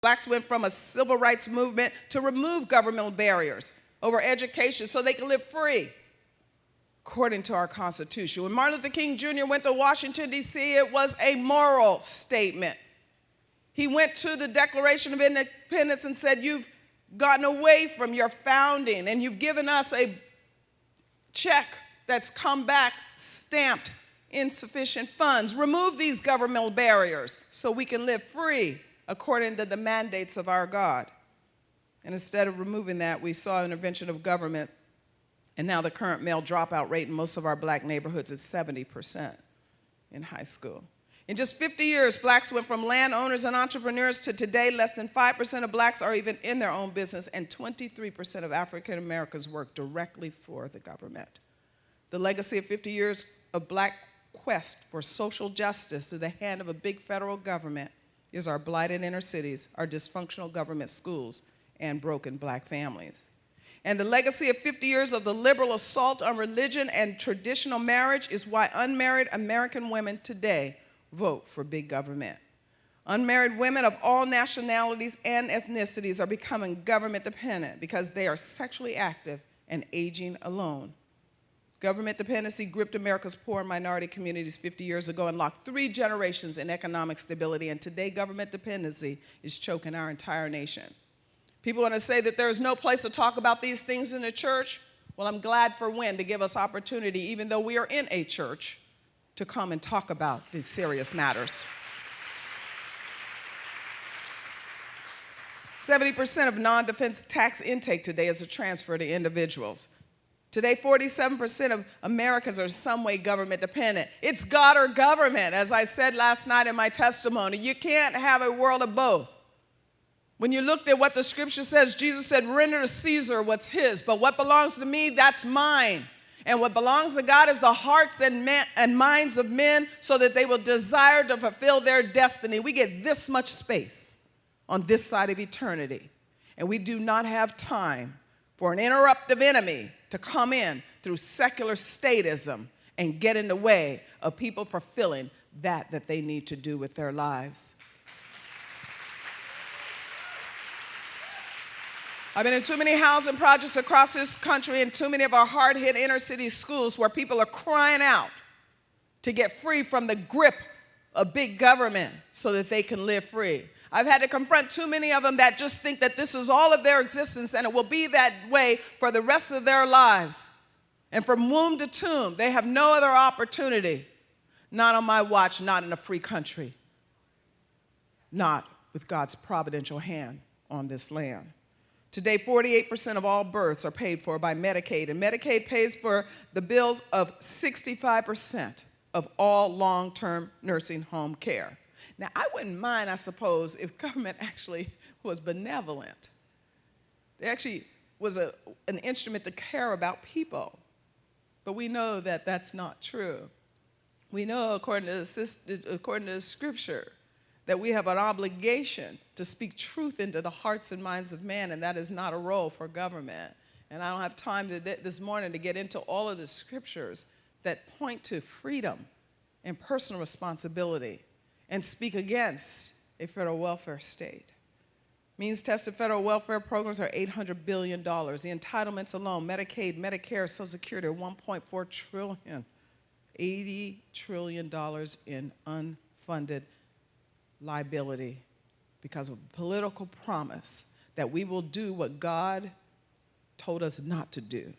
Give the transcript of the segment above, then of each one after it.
Blacks went from a civil rights movement to remove governmental barriers over education so they could live free, according to our Constitution. When Martin Luther King Jr. went to Washington, D.C., it was a moral statement. He went to the Declaration of Independence and said, you've gotten away from your founding and you've given us a check that's come back stamped insufficient funds. Remove these governmental barriers so we can live free according to the mandates of our God. And instead of removing that, we saw intervention of government, and now the current male dropout rate in most of our black neighborhoods is 70% in high school. In just 50 years, blacks went from landowners and entrepreneurs to today, less than 5% of blacks are even in their own business, and 23% of African Americans work directly for the government. The legacy of 50 years of black quest for social justice to the hand of a big federal government is our blighted inner cities, our dysfunctional government schools, and broken black families. And the legacy of 50 years of the liberal assault on religion and traditional marriage is why unmarried American women today vote for big government. Unmarried women of all nationalities and ethnicities are becoming government dependent because they are sexually active and aging alone. Government dependency gripped America's poor and minority communities 50 years ago and locked 3 generations in economic stability, and today government dependency is choking our entire nation. People want to say that there is no place to talk about these things in the church. Well, I'm glad for WIN to give us opportunity, even though we are in a church, to come and talk about these serious matters. 70% of non-defense tax intake today is a transfer to individuals. Today, 47% of Americans are in some way government dependent. It's God or government, as I said last night in my testimony. You can't have a world of both. When you looked at what the scripture says, Jesus said, render to Caesar what's his, but what belongs to me, that's mine. And what belongs to God is the hearts and minds of men so that they will desire to fulfill their destiny. We get this much space on this side of eternity, and we do not have time for an interruptive enemy to come in through secular statism and get in the way of people fulfilling that they need to do with their lives. I've been in too many housing projects across this country and too many of our hard-hit inner city schools where people are crying out to get free from the grip of big government so that they can live free. I've had to confront too many of them that just think that this is all of their existence and it will be that way for the rest of their lives. And from womb to tomb, they have no other opportunity. Not on my watch, not in a free country. Not with God's providential hand on this land. Today, 48% of all births are paid for by Medicaid, and Medicaid pays for the bills of 65% of all long-term nursing home care. Now, I wouldn't mind, I suppose, if government actually was benevolent. It actually was an instrument to care about people. But we know that that's not true. We know, according to the scripture, that we have an obligation to speak truth into the hearts and minds of man, and that is not a role for government. And I don't have time this morning to get into all of the scriptures that point to freedom and personal responsibility and speak against a federal welfare state. Means-tested federal welfare programs are $800 billion. The entitlements alone, Medicaid, Medicare, Social Security, are $1.4 trillion. $80 trillion in unfunded liability because of a political promise that we will do what God told us not to do,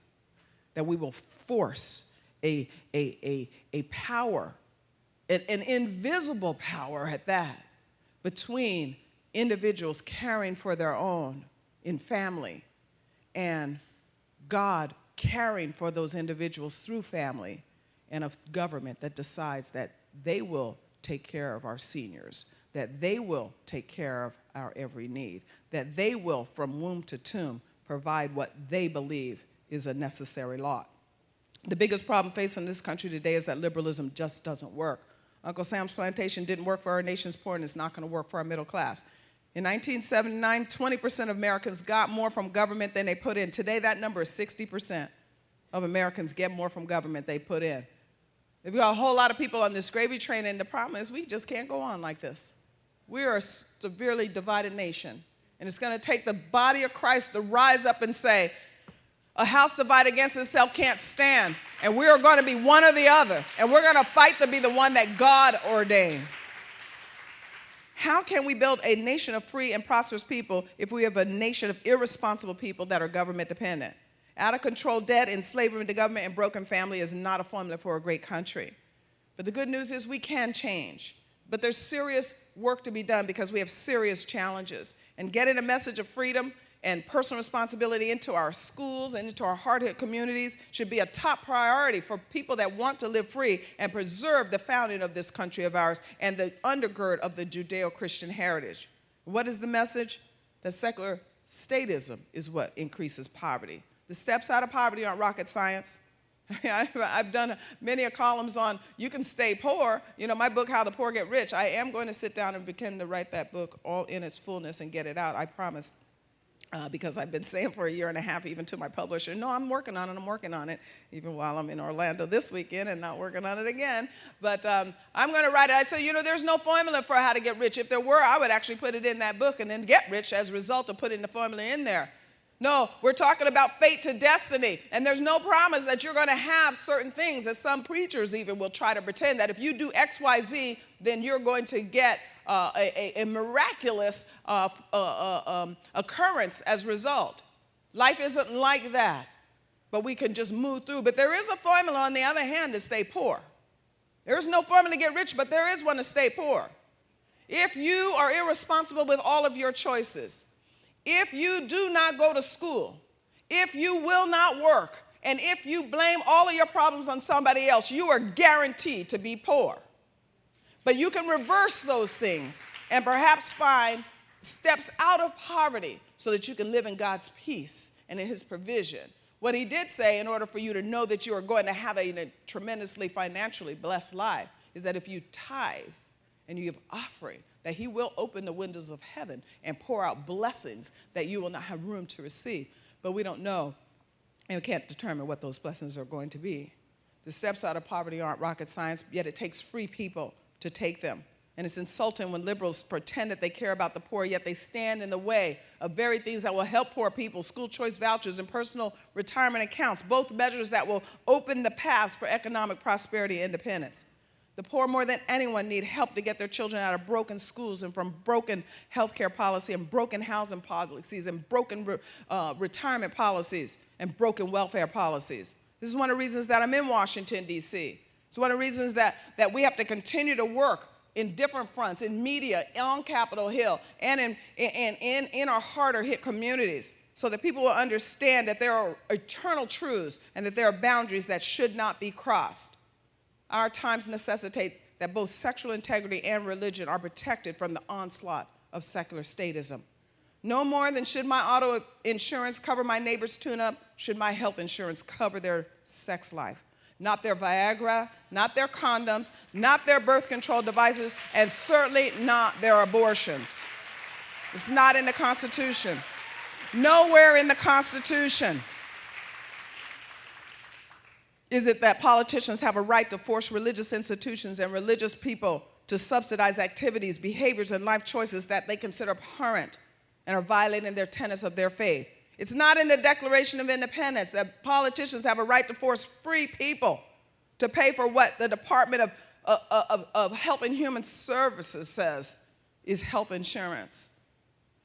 that we will force a power, an invisible power at that, between individuals caring for their own in family and God caring for those individuals through family, and a government that decides that they will take care of our seniors, that they will take care of our every need, that they will, from womb to tomb, provide what they believe is a necessary lot. The biggest problem facing this country today is that liberalism just doesn't work. Uncle Sam's plantation didn't work for our nation's poor, and it's not going to work for our middle class. In 1979, 20% of Americans got more from government than they put in. Today, that number is 60% of Americans get more from government they put in. We've got a whole lot of people on this gravy train, and the problem is we just can't go on like this. We are a severely divided nation. And it's going to take the body of Christ to rise up and say, a house divided against itself can't stand. And we are going to be one or the other. And we're going to fight to be the one that God ordained. How can we build a nation of free and prosperous people if we have a nation of irresponsible people that are government dependent? Out of control debt, enslavement to government, and broken family is not a formula for a great country. But the good news is we can change. But there's serious work to be done because we have serious challenges. And getting a message of freedom and personal responsibility into our schools and into our hard-hit communities should be a top priority for people that want to live free and preserve the founding of this country of ours and the undergird of the Judeo-Christian heritage. What is the message? That secular statism is what increases poverty. The steps out of poverty aren't rocket science. I've done many columns on you can stay poor. You know, my book, How the Poor Get Rich, I am going to sit down and begin to write that book all in its fullness and get it out, I promise. Because I've been saying for a year and a half, even to my publisher, no, I'm working on it, even while I'm in Orlando this weekend and not working on it again. But I'm going to write it. I say, you know, there's no formula for how to get rich. If there were, I would actually put it in that book and then get rich as a result of putting the formula in there. No, we're talking about fate to destiny. And there's no promise that you're going to have certain things, that some preachers even will try to pretend that if you do X, Y, Z, then you're going to get a miraculous occurrence as a result. Life isn't like that, but we can just move through. But there is a formula, on the other hand, to stay poor. There is no formula to get rich, but there is one to stay poor. If you are irresponsible with all of your choices, if you do not go to school, if you will not work, and if you blame all of your problems on somebody else, you are guaranteed to be poor. But you can reverse those things and perhaps find steps out of poverty so that you can live in God's peace and in his provision. What he did say, in order for you to know that you are going to have a tremendously financially blessed life, is that if you tithe and you give offering, that he will open the windows of heaven and pour out blessings that you will not have room to receive. But we don't know, and we can't determine what those blessings are going to be. The steps out of poverty aren't rocket science, yet it takes free people to take them. And it's insulting when liberals pretend that they care about the poor, yet they stand in the way of very things that will help poor people: school choice vouchers and personal retirement accounts, both measures that will open the path for economic prosperity and independence. The poor, more than anyone, need help to get their children out of broken schools and from broken healthcare policy and broken housing policies and broken retirement policies and broken welfare policies. This is one of the reasons that I'm in Washington, D.C. It's one of the reasons that we have to continue to work in different fronts, in media, on Capitol Hill, and in our harder hit communities, so that people will understand that there are eternal truths and that there are boundaries that should not be crossed. Our times necessitate that both sexual integrity and religion are protected from the onslaught of secular statism. No more than should my auto insurance cover my neighbor's tune-up, should my health insurance cover their sex life. Not their Viagra, not their condoms, not their birth control devices, and certainly not their abortions. It's not in the Constitution. Nowhere in the Constitution is it that politicians have a right to force religious institutions and religious people to subsidize activities, behaviors, and life choices that they consider abhorrent and are violating their tenets of their faith. It's not in the Declaration of Independence that politicians have a right to force free people to pay for what the Department of Health and Human Services says is health insurance.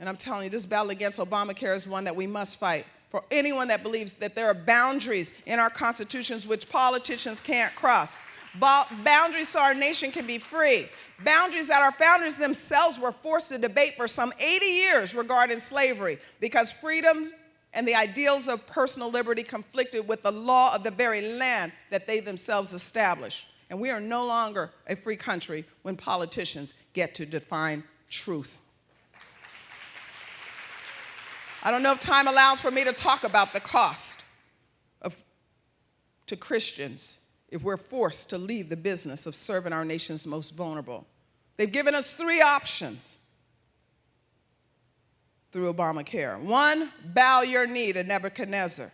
And I'm telling you, this battle against Obamacare is one that we must fight. For anyone that believes that there are boundaries in our constitutions which politicians can't cross. Boundaries so our nation can be free. Boundaries that our founders themselves were forced to debate for some 80 years regarding slavery, because freedom and the ideals of personal liberty conflicted with the law of the very land that they themselves established. And we are no longer a free country when politicians get to define truth. I don't know if time allows for me to talk about the cost to Christians if we're forced to leave the business of serving our nation's most vulnerable. They've given us 3 options through Obamacare. 1, bow your knee to Nebuchadnezzar.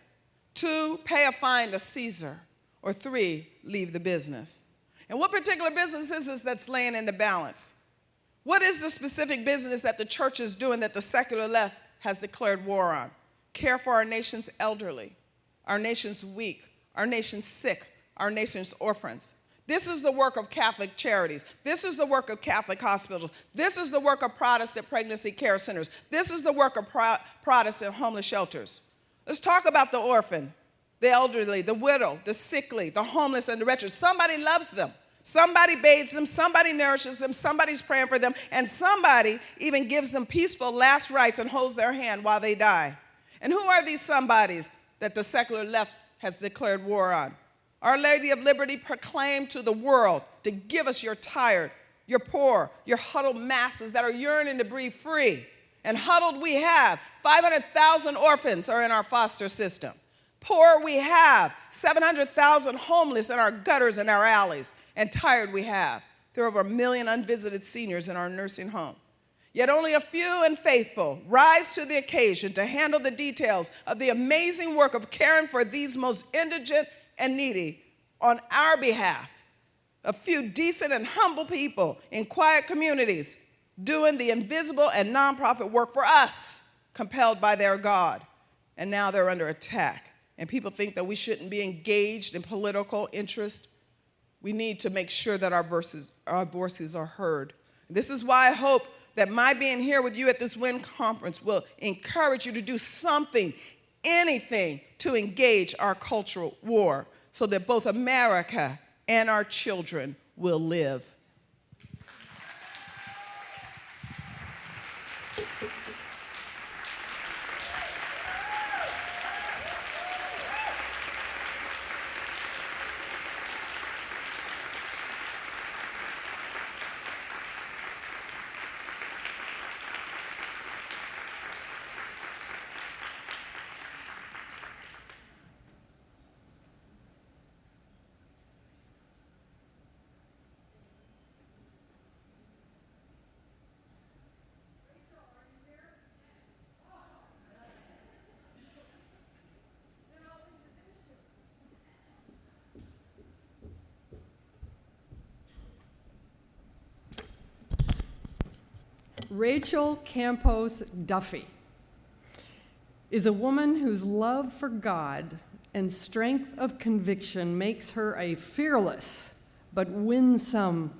2, pay a fine to Caesar. Or 3, leave the business. And what particular business is this that's laying in the balance? What is the specific business that the church is doing that the secular left has declared war on? Care for our nation's elderly, our nation's weak, our nation's sick, our nation's orphans. This is the work of Catholic charities. This is the work of Catholic hospitals. This is the work of Protestant pregnancy care centers. This is the work of Protestant homeless shelters. Let's talk about the orphan, the elderly, the widow, the sickly, the homeless, and the wretched. Somebody loves them. Somebody bathes them, somebody nourishes them, somebody's praying for them, and somebody even gives them peaceful last rites and holds their hand while they die. And who are these somebodies that the secular left has declared war on? Our Lady of Liberty proclaimed to the world to give us your tired, your poor, your huddled masses that are yearning to breathe free. And huddled we have. 500,000 orphans are in our foster system. Poor we have. 700,000 homeless in our gutters and our alleys. And tired we have. There are over 1 million unvisited seniors in our nursing home. Yet only a few and faithful rise to the occasion to handle the details of the amazing work of caring for these most indigent and needy on our behalf. A few decent and humble people in quiet communities doing the invisible and nonprofit work for us, compelled by their God. And now they're under attack. And people think that we shouldn't be engaged in political interest. We need to make sure that our voices are heard. This is why I hope that my being here with you at this WIN conference will encourage you to do something, anything, to engage our cultural war so that both America and our children will live. Rachel Campos Duffy is a woman whose love for God and strength of conviction makes her a fearless but winsome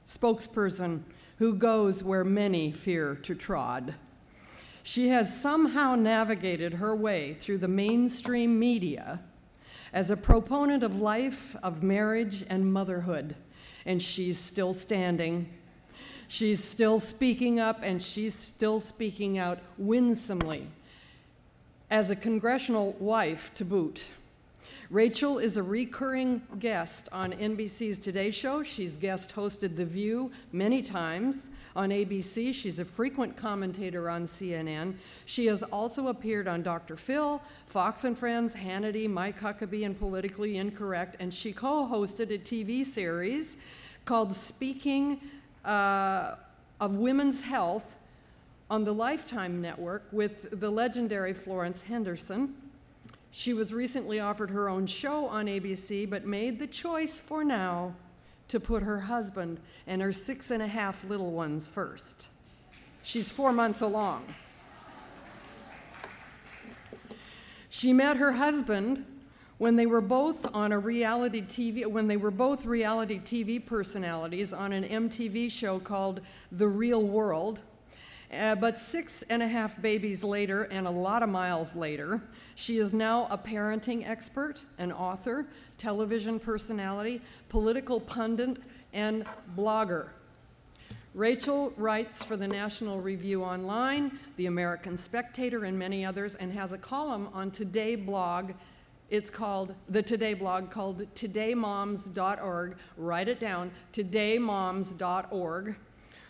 spokesperson who goes where many fear to trod. She has somehow navigated her way through the mainstream media as a proponent of life, of marriage, and motherhood, and she's still standing. She's still speaking up, and she's still speaking out winsomely as a congressional wife to boot. Rachel is a recurring guest on NBC's Today Show. She's guest hosted The View many times on ABC. She's a frequent commentator on CNN. She has also appeared on Dr. Phil, Fox and Friends, Hannity, Mike Huckabee, and Politically Incorrect, and she co-hosted a TV series called Speaking of Women's Health on the Lifetime Network with the legendary Florence Henderson. She was recently offered her own show on ABC, but made the choice for now to put her husband and her 6.5 little ones first. She's 4 months along. She met her husband when they were both on a reality TV, when they were both reality TV personalities on an MTV show called The Real World. But 6.5 babies later and a lot of miles later, she is now a parenting expert, an author, television personality, political pundit, and blogger. Rachel writes for the National Review Online, the American Spectator, and many others, and has a column on Today blog. It's called, the Today blog, called todaymoms.org. Write it down, todaymoms.org.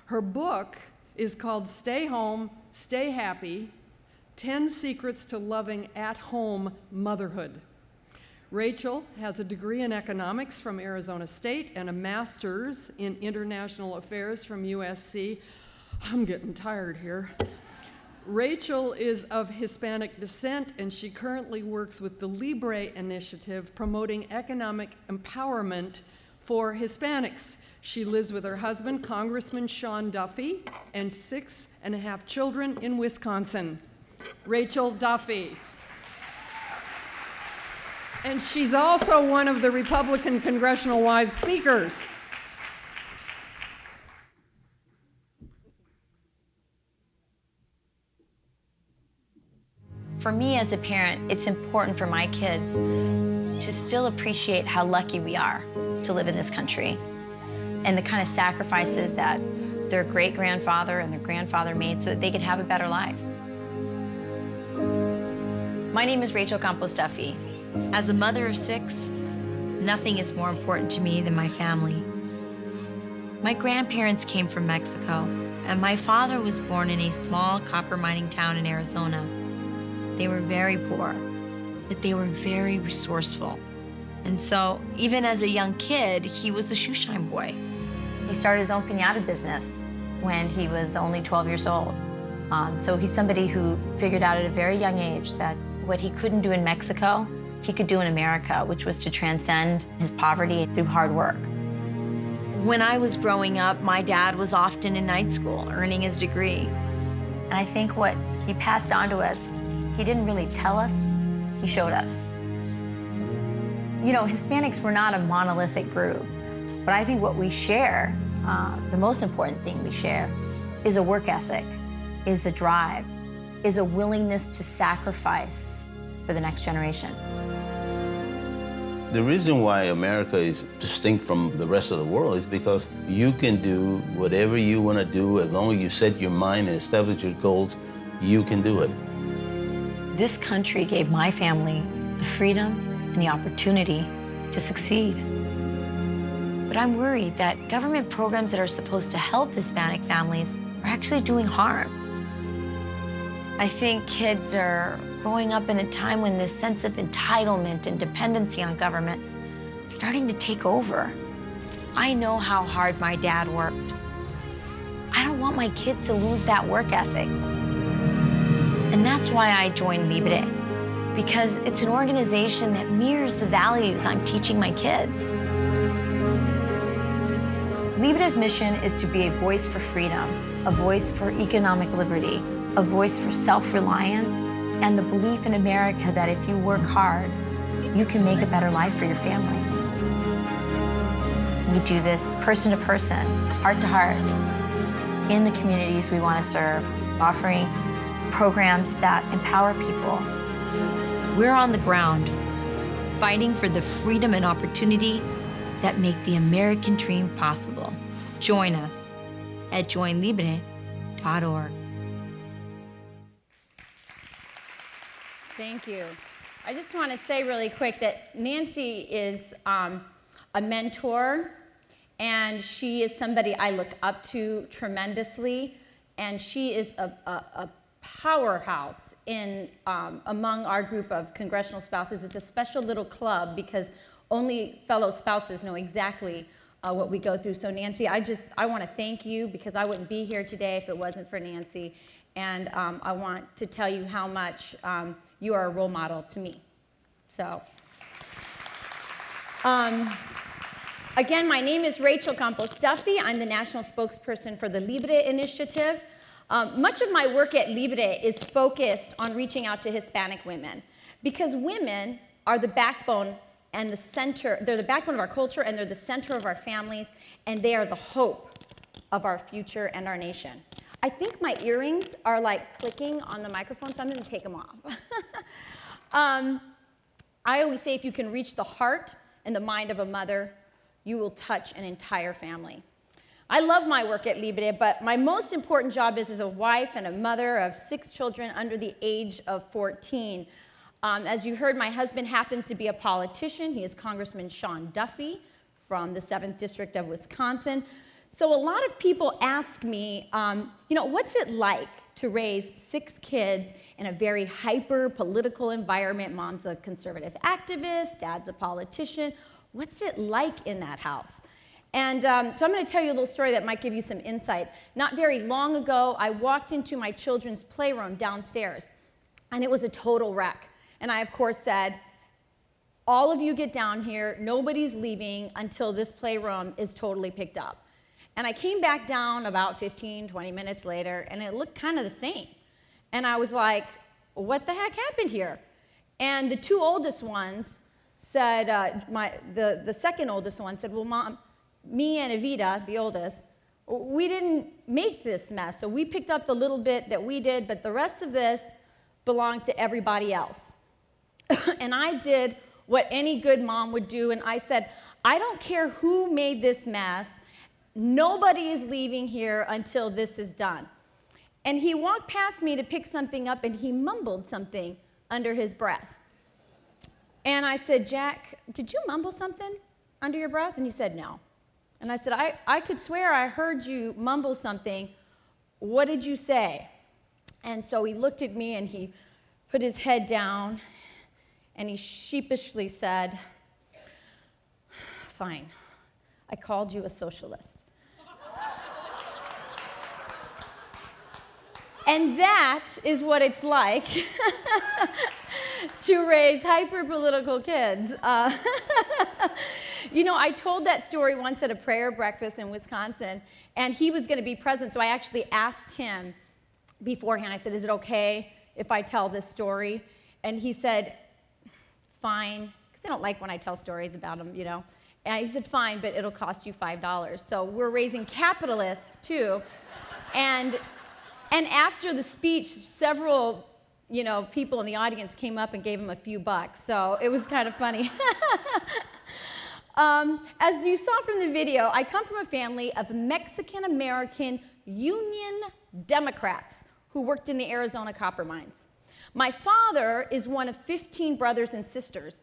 Her book is called Stay Home, Stay Happy, 10 Secrets to Loving at-Home Motherhood. Rachel has a degree in economics from Arizona State and a master's in international affairs from USC. I'm getting tired here. Rachel is of Hispanic descent, and she currently works with the Libre Initiative promoting economic empowerment for Hispanics. She lives with her husband, Congressman Sean Duffy, and 6.5 children in Wisconsin. Rachel Duffy. And she's also one of the Republican Congressional Wives speakers. For me as a parent, it's important for my kids to still appreciate how lucky we are to live in this country and the kind of sacrifices that their great-grandfather and their grandfather made so that they could have a better life. My name is Rachel Campos Duffy. As a mother of 6, nothing is more important to me than my family. My grandparents came from Mexico, and my father was born in a small copper mining town in Arizona. They were very poor, but they were very resourceful. And so, even as a young kid, he was the shoeshine boy. He started his own piñata business when he was only 12 years old. So he's somebody who figured out at a very young age that what he couldn't do in Mexico, he could do in America, which was to transcend his poverty through hard work. When I was growing up, my dad was often in night school, earning his degree. And I think what he passed on to us, he didn't really tell us, he showed us. You know, Hispanics were not a monolithic group, but I think what we share, the most important thing we share, is a work ethic, is a drive, is a willingness to sacrifice for the next generation. The reason why America is distinct from the rest of the world is because you can do whatever you want to do as long as you set your mind and establish your goals, you can do it. This country gave my family the freedom and the opportunity to succeed. But I'm worried that government programs that are supposed to help Hispanic families are actually doing harm. I think kids are growing up in a time when this sense of entitlement and dependency on government is starting to take over. I know how hard my dad worked. I don't want my kids to lose that work ethic. And that's why I joined Libre, because it's an organization that mirrors the values I'm teaching my kids. Libre's mission is to be a voice for freedom, a voice for economic liberty, a voice for self-reliance, and the belief in America that if you work hard, you can make a better life for your family. We do this person to person, heart to heart, in the communities we want to serve, offering programs that empower people. We're on the ground, fighting for the freedom and opportunity that make the American dream possible. Join us at joinlibre.org. Thank you. I just want to say really quick that Nancy is a mentor, and she is somebody I look up to tremendously, and she is a powerhouse in among our group of congressional spouses. It's a special little club because only fellow spouses know exactly what we go through. So Nancy, I want to thank you because I wouldn't be here today if it wasn't for Nancy. And I want to tell you how much you are a role model to me. So, again, my name is Rachel Campos Duffy. I'm the national spokesperson for the Libre Initiative. Much of my work at Libre is focused on reaching out to Hispanic women because women are the backbone and the center. They're the backbone of our culture, and they're the center of our families, and they are the hope of our future and our nation. I think my earrings are like clicking on the microphone, so I'm going to take them off. I always say if you can reach the heart and the mind of a mother, you will touch an entire family. I love my work at Libre, but my most important job is as a wife and a mother of 6 children under the age of 14. As you heard, my husband happens to be a politician. He is Congressman Sean Duffy from the 7th District of Wisconsin. So a lot of people ask me, what's it like to raise 6 kids in a very hyper-political environment? Mom's a conservative activist, dad's a politician. What's it like in that house? And so I'm going to tell you a little story that might give you some insight. Not very long ago, I walked into my children's playroom downstairs, and it was a total wreck. And I, of course, said, all of you get down here, nobody's leaving until this playroom is totally picked up. And I came back down about 15, 20 minutes later, and it looked kind of the same. And I was like, what the heck happened here? And the two oldest ones said, the second oldest one said, well, Mom, me and Evita, the oldest, we didn't make this mess. So we picked up the little bit that we did, but the rest of this belongs to everybody else. And I did what any good mom would do, and I said, I don't care who made this mess. Nobody is leaving here until this is done. And he walked past me to pick something up, and he mumbled something under his breath. And I said, Jack, did you mumble something under your breath? And he said, no. And I said, I could swear I heard you mumble something. What did you say? And so he looked at me, and he put his head down, and he sheepishly said, fine, I called you a socialist. And that is what it's like to raise hyper-political kids. You know, I told that story once at a prayer breakfast in Wisconsin, and he was going to be present, so I actually asked him beforehand. I said, is it okay if I tell this story? And he said, fine, because they don't like when I tell stories about them, you know. And he said, fine, but it'll cost you $5. So we're raising capitalists, too. And after the speech, several, you know, people in the audience came up and gave him a few bucks. So it was kind of funny. As you saw from the video, I come from a family of Mexican-American Union Democrats who worked in the Arizona copper mines. My father is one of 15 brothers and sisters.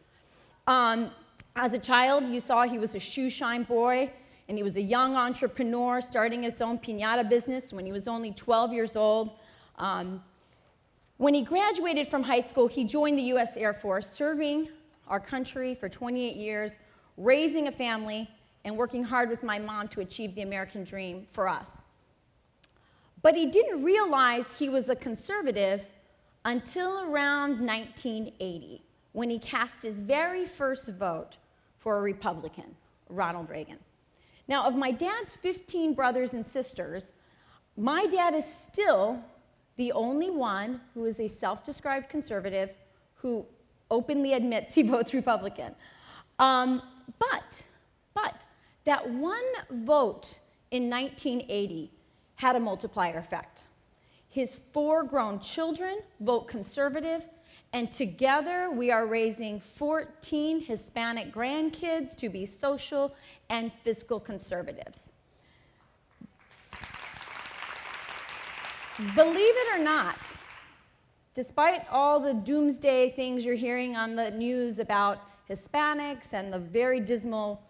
As a child, you saw he was a shoe shine boy, and he was a young entrepreneur starting his own piñata business when he was only 12 years old. When he graduated from high school, he joined the U.S. Air Force, serving our country for 28 years, raising a family, and working hard with my mom to achieve the American dream for us. But he didn't realize he was a conservative until around 1980, when he cast his very first vote for a Republican, Ronald Reagan. Now, of my dad's 15 brothers and sisters, my dad is still the only one who is a self-described conservative who openly admits he votes Republican. But that one vote in 1980 had a multiplier effect. His 4 grown children vote conservative, and together we are raising 14 Hispanic grandkids to be social and fiscal conservatives. Believe it or not, despite all the doomsday things you're hearing on the news about Hispanics and the very dismal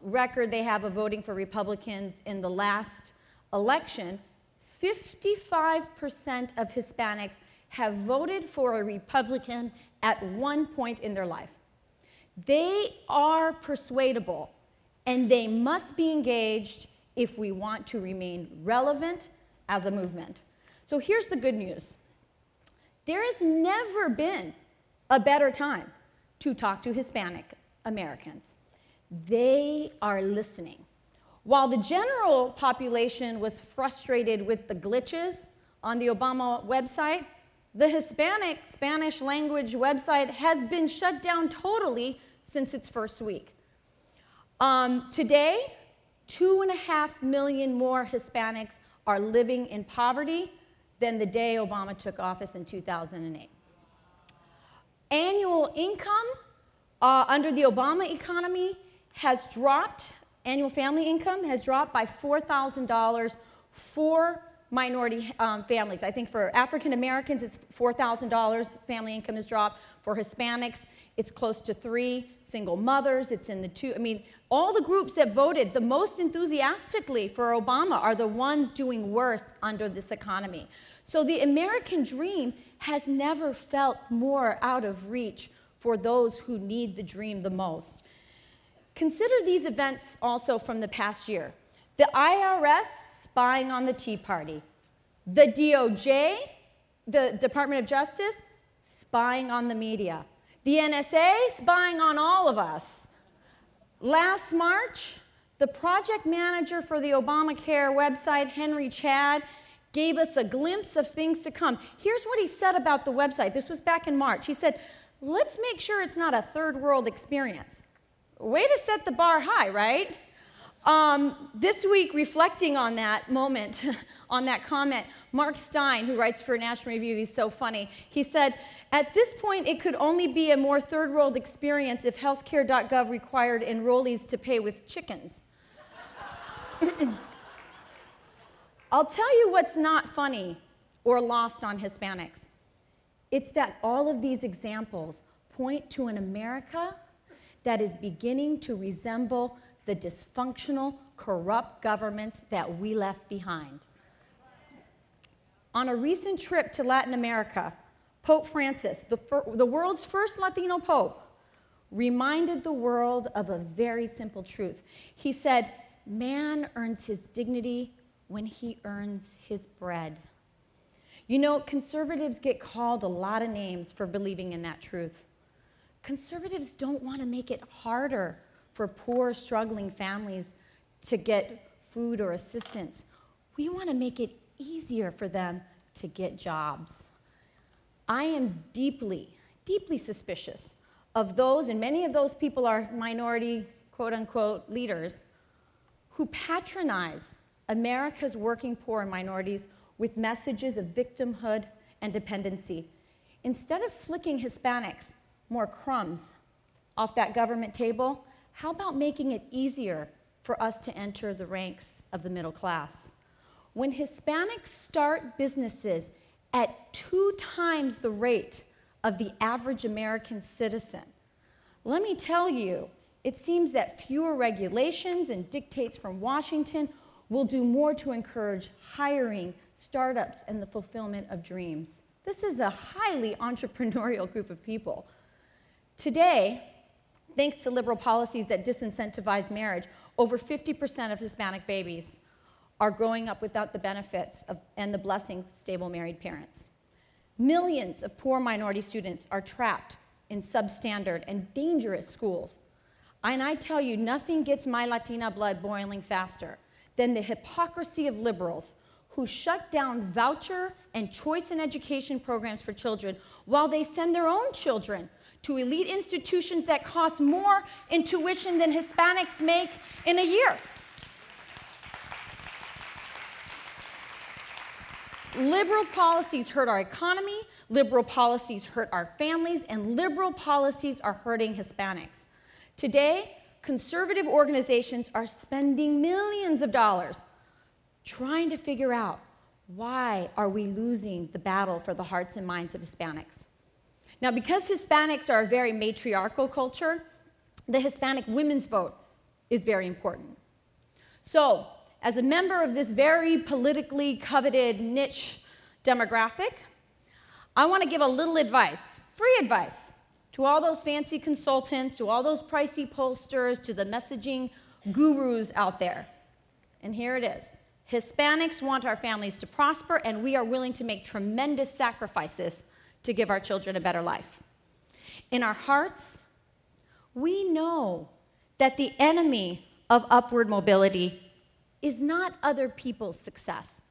record they have of voting for Republicans in the last election, 55% of Hispanics have voted for a Republican at one point in their life. They are persuadable, and they must be engaged if we want to remain relevant as a movement. So here's the good news. There has never been a better time to talk to Hispanic Americans. They are listening. While the general population was frustrated with the glitches on the Obama website, the Hispanic Spanish language website has been shut down totally since its first week. Today, 2.5 million more Hispanics are living in poverty than the day Obama took office in 2008. Annual income under the Obama economy has dropped. Annual family income has dropped by $4,000 for minority families. I think for African Americans, it's $4,000 family income has dropped. For Hispanics, it's close to $3,000. Single mothers, it's in the $2,000. I mean, all the groups that voted the most enthusiastically for Obama are the ones doing worse under this economy. So the American dream has never felt more out of reach for those who need the dream the most. Consider these events also from the past year. The IRS spying on the Tea Party. The DOJ, the Department of Justice, spying on the media. The NSA spying on all of us. Last March, The project manager for the Obamacare website, Henry Chad, gave us a glimpse of things to come. Here's what he said about the website. This was back in March. He said, let's make sure it's not a third world experience. Way to set the bar high, right? This week, reflecting on that moment, on that comment, Mark Stein, who writes for National Review, he's so funny, he said, at this point, it could only be a more third world experience if healthcare.gov required enrollees to pay with chickens. I'll tell you what's not funny or lost on Hispanics. It's that all of these examples point to an America that is beginning to resemble the dysfunctional, corrupt governments that we left behind. On a recent trip to Latin America, Pope Francis, the world's first Latino pope, reminded the world of a very simple truth. He said, man earns his dignity when he earns his bread. You know, conservatives get called a lot of names for believing in that truth. Conservatives don't want to make it harder for poor, struggling families to get food or assistance. We want to make it easier for them to get jobs. I am deeply, deeply suspicious of those, and many of those people are minority, quote unquote, leaders, who patronize America's working poor and minorities with messages of victimhood and dependency. Instead of flicking Hispanics more crumbs off that government table, how about making it easier for us to enter the ranks of the middle class? When Hispanics start businesses at 2 times the rate of the average American citizen, let me tell you, it seems that fewer regulations and dictates from Washington will do more to encourage hiring, startups, and the fulfillment of dreams. This is a highly entrepreneurial group of people. Today, thanks to liberal policies that disincentivize marriage, over 50% of Hispanic babies are growing up without the benefits and the blessings of stable married parents. Millions of poor minority students are trapped in substandard and dangerous schools. And I tell you, nothing gets my Latina blood boiling faster than the hypocrisy of liberals who shut down voucher and choice in education programs for children while they send their own children to elite institutions that cost more in tuition than Hispanics make in a year. Liberal policies hurt our economy, liberal policies hurt our families, and liberal policies are hurting Hispanics. Today, conservative organizations are spending millions of dollars trying to figure out why are we losing the battle for the hearts and minds of Hispanics. Now, because Hispanics are a very matriarchal culture, the Hispanic women's vote is very important. So, as a member of this very politically coveted niche demographic, I want to give a little advice, free advice, to all those fancy consultants, to all those pricey pollsters, to the messaging gurus out there. And here it is. Hispanics want our families to prosper, and we are willing to make tremendous sacrifices to give our children a better life. In our hearts, we know that the enemy of upward mobility is not other people's success.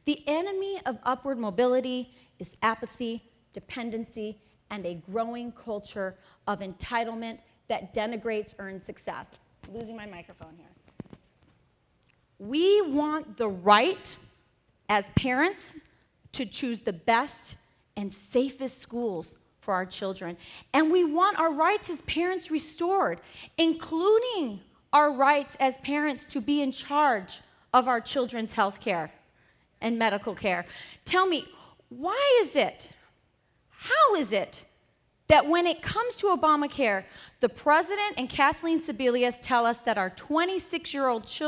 The enemy of upward mobility is apathy, dependency, and a growing culture of entitlement that denigrates earned success. I'm losing my microphone here. We want the right, as parents, to choose the best and safest schools for our children. And we want our rights as parents restored, including our rights as parents to be in charge of our children's health care and medical care. Tell me, why is it, how is it that when it comes to Obamacare, the president and Kathleen Sebelius tell us that our 26-year-olds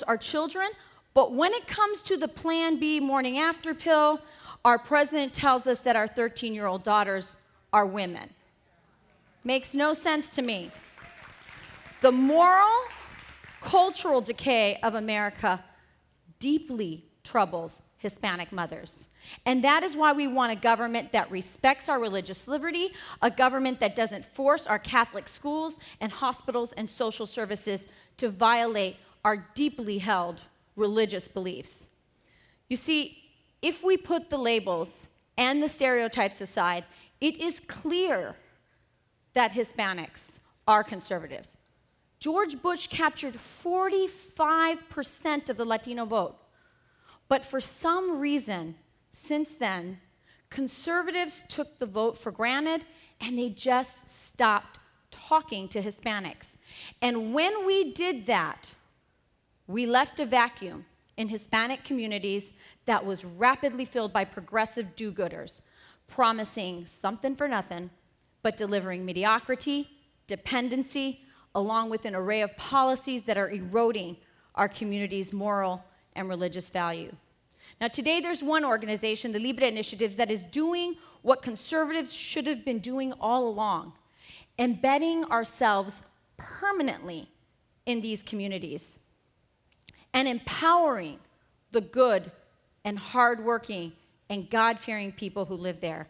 are children, but when it comes to the Plan B morning after pill, our president tells us that our 13-year-old daughters are women? Makes no sense to me. The moral, cultural decay of America deeply troubles Hispanic mothers. And that is why we want a government that respects our religious liberty, a government that doesn't force our Catholic schools and hospitals and social services to violate our deeply held religious beliefs. You see, if we put the labels and the stereotypes aside, it is clear that Hispanics are conservatives. George Bush captured 45% of the Latino vote. But for some reason, since then, conservatives took the vote for granted and they just stopped talking to Hispanics. And when we did that, we left a vacuum in Hispanic communities that was rapidly filled by progressive do-gooders, promising something for nothing, but delivering mediocrity, dependency, along with an array of policies that are eroding our community's moral and religious value. Now, today there's one organization, the Libre Initiatives, that is doing what conservatives should have been doing all along, embedding ourselves permanently in these communities and empowering the good and hardworking and God-fearing people who live there.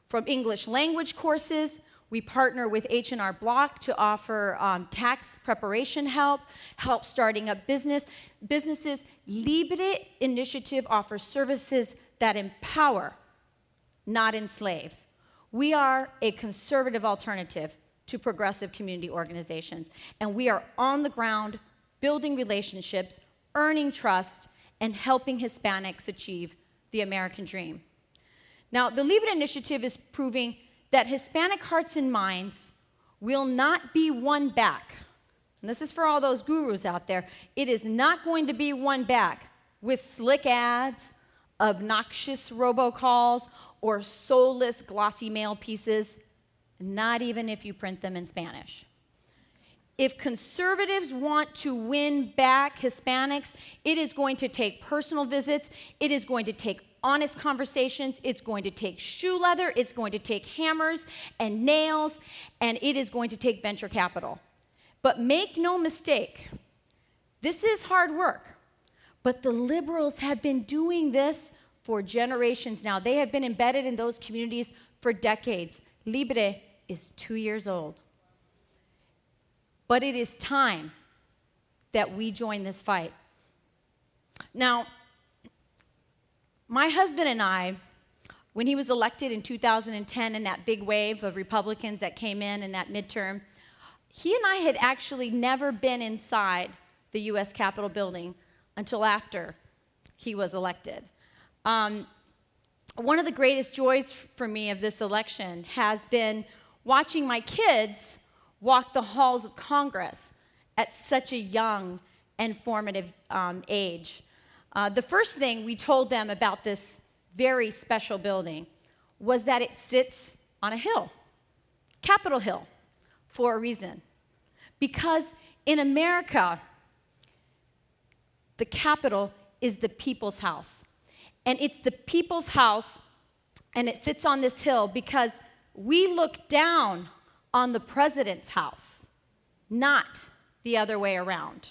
From English language courses, we partner with H&R Block to offer tax preparation help starting up businesses. Libre Initiative offers services that empower, not enslave. We are a conservative alternative to progressive community organizations, and we are on the ground building relationships, earning trust, and helping Hispanics achieve the American dream. Now, the Libre Initiative is proving that Hispanic hearts and minds will not be won back. And this is for all those gurus out there. It is not going to be won back with slick ads, obnoxious robocalls, or soulless glossy mail pieces, not even if you print them in Spanish. If conservatives want to win back Hispanics, it is going to take personal visits, it is going to take honest conversations, it's going to take shoe leather, it's going to take hammers and nails, and it is going to take venture capital. But make no mistake, this is hard work. But the liberals have been doing this for generations now. They have been embedded in those communities for decades. Libre is 2 years old. But it is time that we join this fight. Now, my husband and I, when he was elected in 2010 in that big wave of Republicans that came in that midterm, he and I had actually never been inside the U.S. Capitol building until after he was elected. One of the greatest joys for me of this election has been watching my kids walk the halls of Congress at such a young and formative age. The first thing we told them about this very special building was that it sits on a hill, Capitol Hill, for a reason. Because in America, the Capitol is the people's house. And it's the people's house, and it sits on this hill because we look down on the president's house, not the other way around.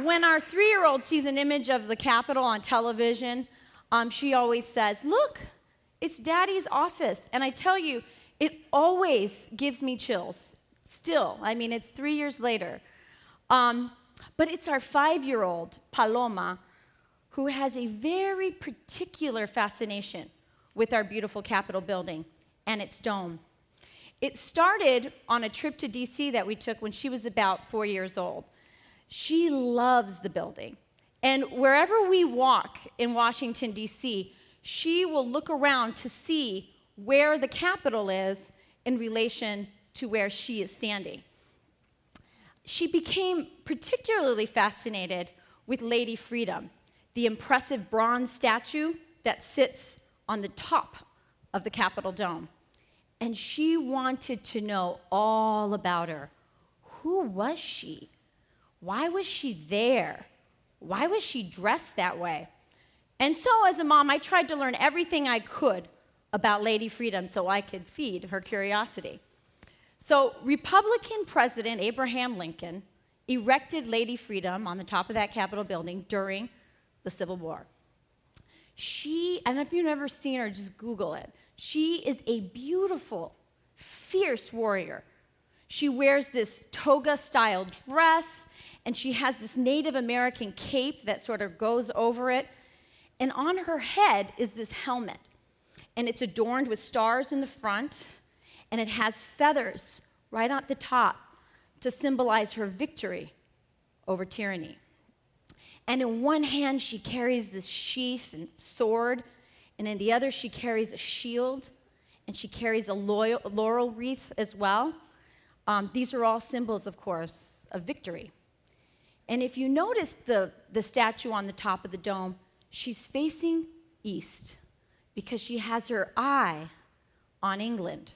When our 3-year-old sees an image of the Capitol on television, she always says, "Look, it's Daddy's office." And I tell you, it always gives me chills. Still, I mean, it's 3 years later. But it's our 5-year-old, Paloma, who has a very particular fascination with our beautiful Capitol building and its dome. It started on a trip to DC that we took when she was about 4 years old. She loves the building. And wherever we walk in Washington, D.C., she will look around to see where the Capitol is in relation to where she is standing. She became particularly fascinated with Lady Freedom, the impressive bronze statue that sits on the top of the Capitol dome. And she wanted to know all about her. Who was she? Why was she there? Why was she dressed that way? And so as a mom, I tried to learn everything I could about Lady Freedom so I could feed her curiosity. So Republican President Abraham Lincoln, erected Lady Freedom on the top of that Capitol building during the Civil War. And if you've never seen her, just Google it. She is a beautiful, fierce warrior. She wears this toga-style dress, and she has this Native American cape that sort of goes over it. And on her head is this helmet, and it's adorned with stars in the front, and it has feathers right at the top to symbolize her victory over tyranny. And in one hand, she carries this sheath and sword, and in the other, she carries a shield, and she carries a laurel wreath as well. These are all symbols, of course, of victory. And if you notice the statue on the top of the dome, she's facing east because she has her eye on England,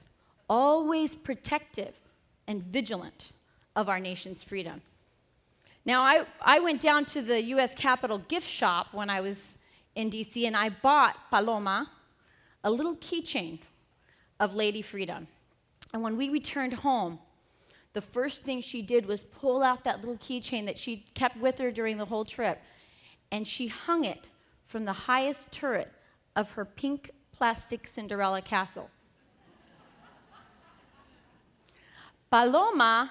always protective and vigilant of our nation's freedom. Now, I went down to the U.S. Capitol gift shop when I was in D.C., and I bought Paloma a little keychain of Lady Freedom. And when we returned home, the first thing she did was pull out that little keychain that she kept with her during the whole trip, and she hung it from the highest turret of her pink plastic Cinderella castle. Paloma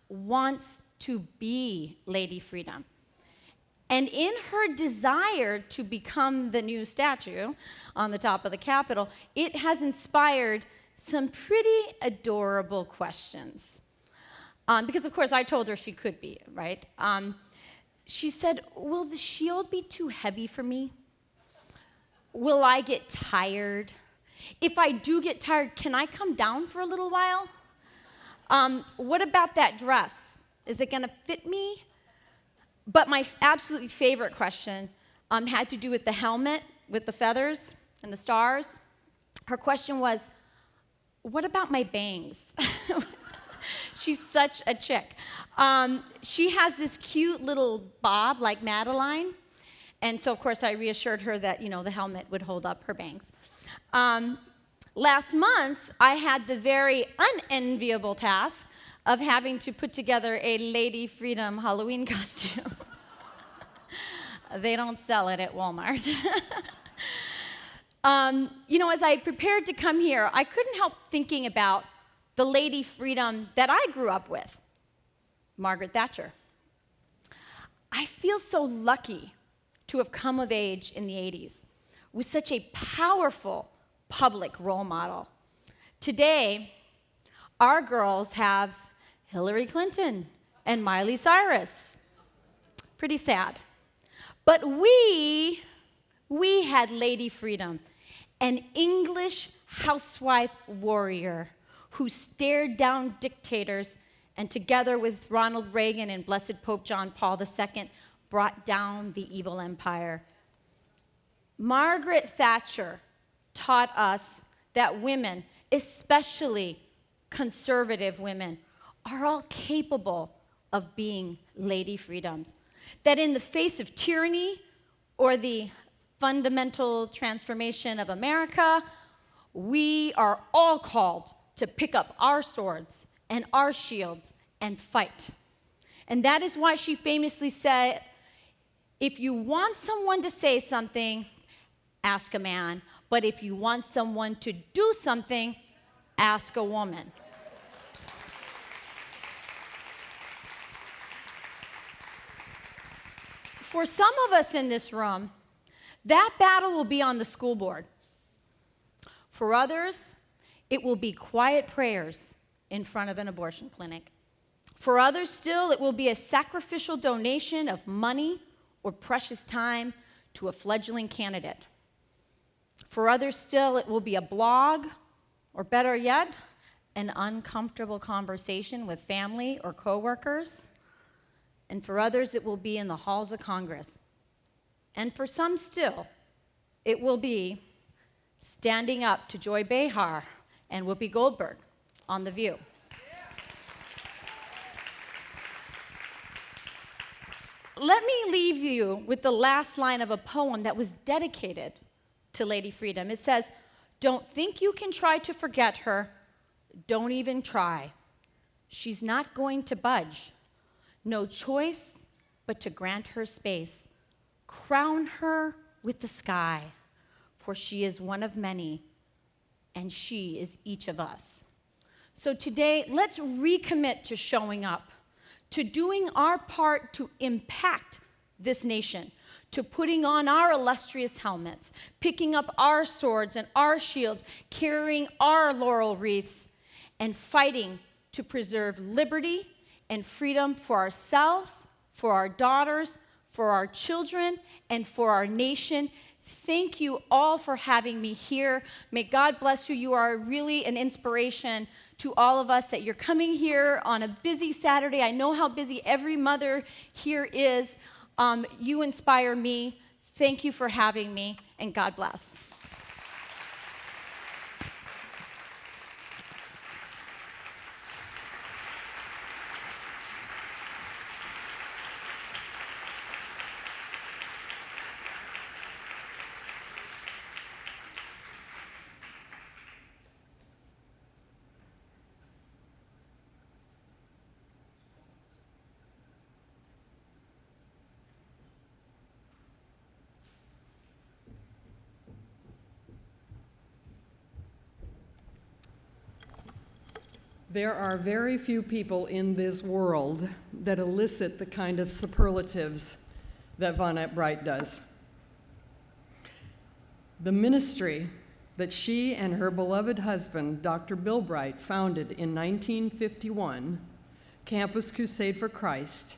wants to be Lady Freedom. And in her desire to become the new statue on the top of the Capitol, it has inspired some pretty adorable questions. Because, of course, I told her she could be, right? She said, will the shield be too heavy for me? Will I get tired? If I do get tired, can I come down for a little while? What about that dress? Is it going to fit me? But my absolutely favorite question had to do with the helmet, with the feathers and the stars. Her question was, what about my bangs? She's such a chick. She has this cute little bob like Madeline. And so, of course, I reassured her that, the helmet would hold up her bangs. Last month, I had the very unenviable task of having to put together a Lady Freedom Halloween costume. They don't sell it at Walmart. As I prepared to come here, I couldn't help thinking about the Lady Freedom that I grew up with, Margaret Thatcher. I feel so lucky to have come of age in the 80s with such a powerful public role model. Today, our girls have Hillary Clinton and Miley Cyrus. Pretty sad. But we had Lady Freedom, an English housewife warrior who stared down dictators and together with Ronald Reagan and Blessed Pope John Paul II brought down the evil empire. Margaret Thatcher taught us that women, especially conservative women, are all capable of being Lady Freedoms. That in the face of tyranny or the fundamental transformation of America, we are all called to pick up our swords and our shields and fight. And that is why she famously said, if you want someone to say something, ask a man. But if you want someone to do something, ask a woman. For some of us in this room, that battle will be on the school board. For others, it will be quiet prayers in front of an abortion clinic. For others still, it will be a sacrificial donation of money or precious time to a fledgling candidate. For others still, it will be a blog, or better yet, an uncomfortable conversation with family or coworkers. And for others, it will be in the halls of Congress. And for some still, it will be standing up to Joy Behar and Whoopi Goldberg on The View. Let me leave you with the last line of a poem that was dedicated to Lady Freedom. It says, "Don't think you can try to forget her. Don't even try. She's not going to budge. no choice but to grant her space. Crown her with the sky, for she is one of many, and she is each of us. So today, let's recommit to showing up, to doing our part to impact this nation, to putting on our illustrious helmets, picking up our swords and our shields, carrying our laurel wreaths, and fighting to preserve liberty and freedom for ourselves, for our daughters, for our children, and for our nation. Thank you all for having me here. May God bless you. You are really an inspiration to all of us that you're coming here on a busy Saturday. I know how busy every mother here is. You inspire me. Thank you for having me, and God bless. There are very few people in this world that elicit the kind of superlatives that Vonette Bright does. The ministry that she and her beloved husband, Dr. Bill Bright, founded in 1951, Campus Crusade for Christ,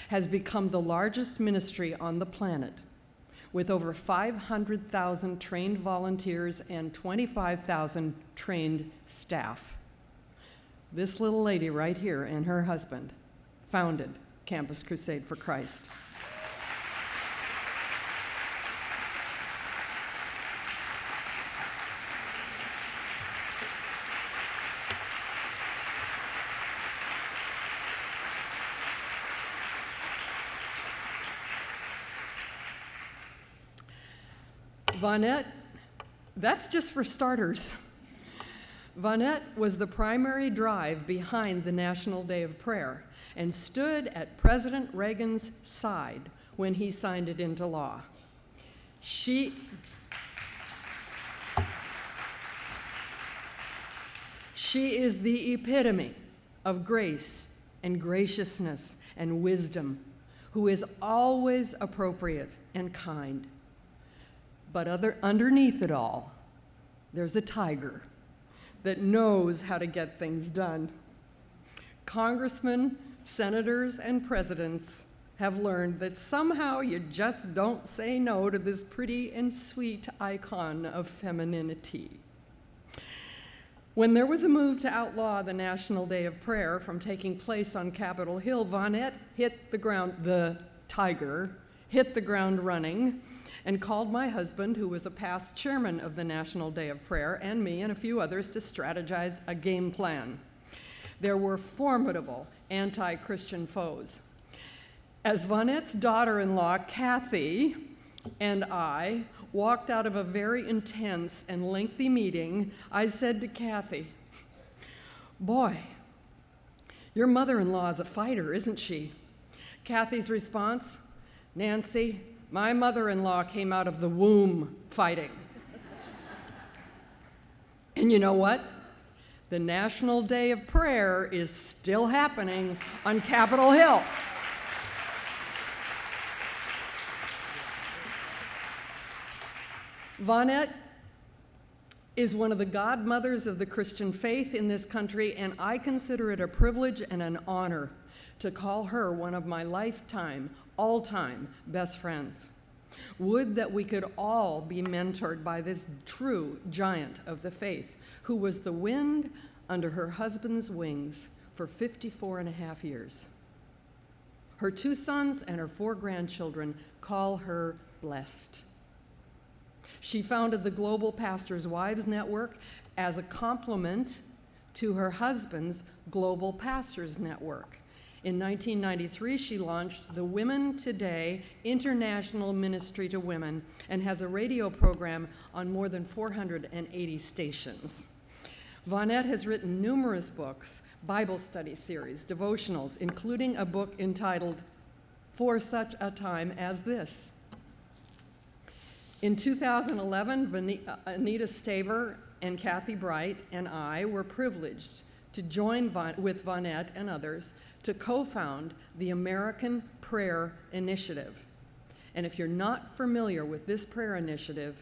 has become the largest ministry on the planet, with over 500,000 trained volunteers and 25,000 trained staff. This little lady right here and her husband founded Campus Crusade for Christ. Vonette, that's just for starters. Vonette was the primary drive behind the National Day of Prayer and stood at President Reagan's side when he signed it into law. She is the epitome of grace and graciousness and wisdom, who is always appropriate and kind. But underneath it all, there's a tiger that knows how to get things done. Congressmen, senators, and presidents have learned that somehow you just don't say no to this pretty and sweet icon of femininity. When there was a move to outlaw the National Day of Prayer from taking place on Capitol Hill, Vonette the tiger hit the ground running, and called my husband, who was a past chairman of the National Day of Prayer, and me and a few others to strategize a game plan. There were formidable anti-Christian foes. As Vonette's daughter-in-law, Kathy, and I walked out of a very intense and lengthy meeting, I said to Kathy, "Boy, your mother-in-law is a fighter, isn't she?" Kathy's response, "Nancy, my mother-in-law came out of the womb fighting." And you know what? The National Day of Prayer is still happening on Capitol Hill. Vonette is one of the godmothers of the Christian faith in this country, and I consider it a privilege and an honor to call her one of my lifetime, all-time best friends. Would that we could all be mentored by this true giant of the faith, who was the wind under her husband's wings for 54 and a half years. Her 2 sons and her 4 grandchildren call her blessed. She founded the Global Pastors' Wives Network as a complement to her husband's Global Pastors Network. In 1993, she launched the Women Today International Ministry to Women and has a radio program on more than 480 stations. Vonette has written numerous books, Bible study series, devotionals, including a book entitled For Such a Time as This. In 2011, Anita Staver and Kathy Bright and I were privileged to join with Vonette and others to co-found the American Prayer Initiative. And if you're not familiar with this prayer initiative,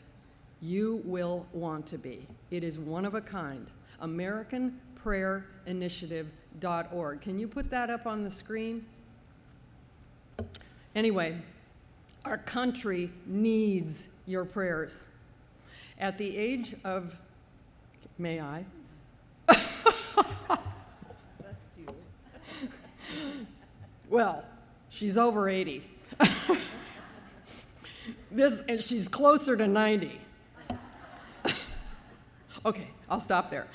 you will want to be. It is one of a kind. AmericanPrayerInitiative.org. Can you put that up on the screen? Anyway, our country needs your prayers. At the age of, may I? Well, she's over 80. And she's closer to 90. Okay, I'll stop there.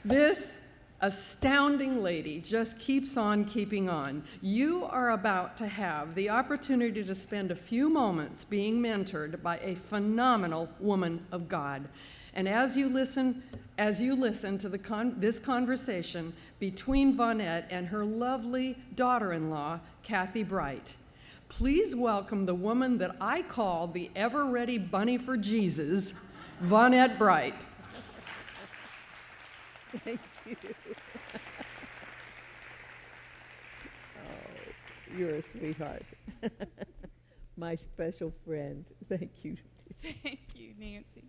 This astounding lady just keeps on keeping on. You are about to have the opportunity to spend a few moments being mentored by a phenomenal woman of God. And as you listen to this conversation between Vonette and her lovely daughter-in-law, Kathy Bright, please welcome the woman that I call the ever-ready bunny for Jesus, Vonette Bright. Thank you. Oh, you're a sweetheart. My special friend. Thank you. Thank you, Nancy.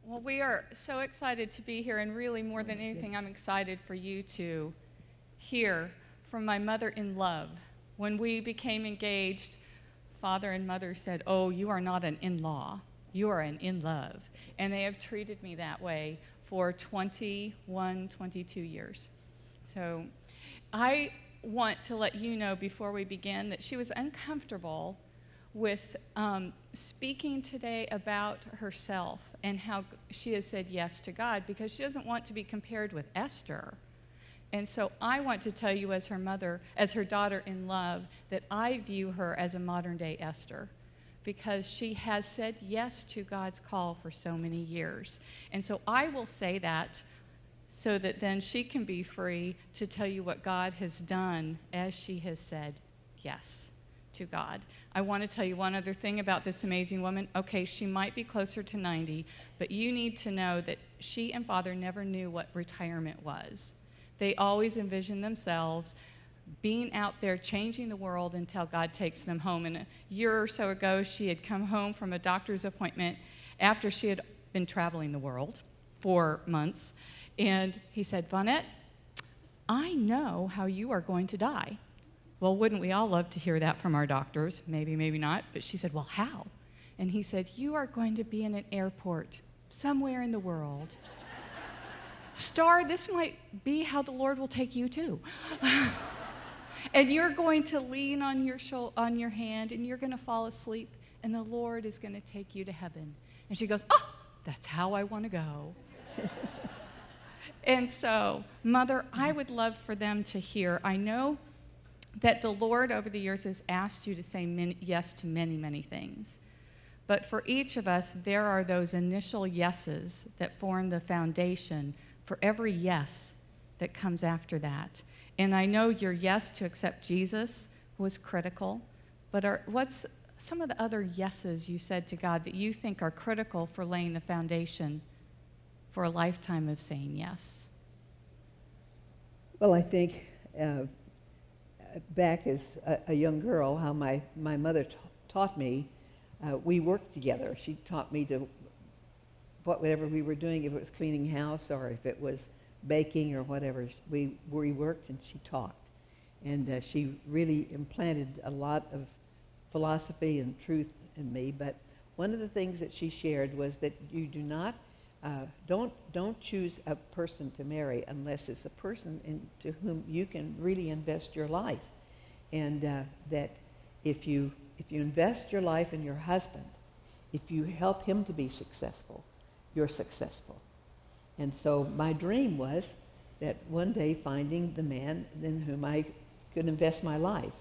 Well, we are so excited to be here, and really more than anything, I'm excited for you to hear from my mother in love. When we became engaged, father and mother said, "Oh, you are not an in-law, you are an in-love." And they have treated me that way for 21, 22 years. So I want to let you know before we begin that she was uncomfortable with speaking today about herself and how she has said yes to God, because she doesn't want to be compared with Esther. And so I want to tell you as her mother, as her daughter in love, that I view her as a modern day Esther, because she has said yes to God's call for so many years. And so I will say that so that then she can be free to tell you what God has done as she has said yes to God. I want to tell you one other thing about this amazing woman. Okay, she might be closer to 90, but you need to know that she and father never knew what retirement was. They always envisioned themselves being out there changing the world until God takes them home. And a year or so ago, she had come home from a doctor's appointment after she had been traveling the world for months. And he said, "Vonette, I know how you are going to die." Well, wouldn't we all love to hear that from our doctors? Maybe, maybe not. But she said, "Well, how?" And he said, "You are going to be in an airport somewhere in the world. Star, this might be how the Lord will take you too. And you're going to lean on your hand, and you're going to fall asleep, and the Lord is going to take you to heaven." And she goes, "Oh, that's how I want to go." And so, Mother, I would love for them to hear. I know that the Lord over the years has asked you to say yes to many, many things. But for each of us, there are those initial yeses that form the foundation for every yes that comes after that. And I know your yes to accept Jesus was critical, but what's some of the other yeses you said to God that you think are critical for laying the foundation for a lifetime of saying yes? Well, I think back as a young girl, how my mother taught me, we worked together. She taught me to, whatever we were doing, if it was cleaning house or if it was baking or whatever, we worked and she taught. And she really implanted a lot of philosophy and truth in me. But one of the things that she shared was that you do not, don't choose a person to marry unless it's a person into whom you can really invest your life. And that if you invest your life in your husband, if you help him to be successful, you're successful. And so my dream was that one day finding the man in whom I could invest my life.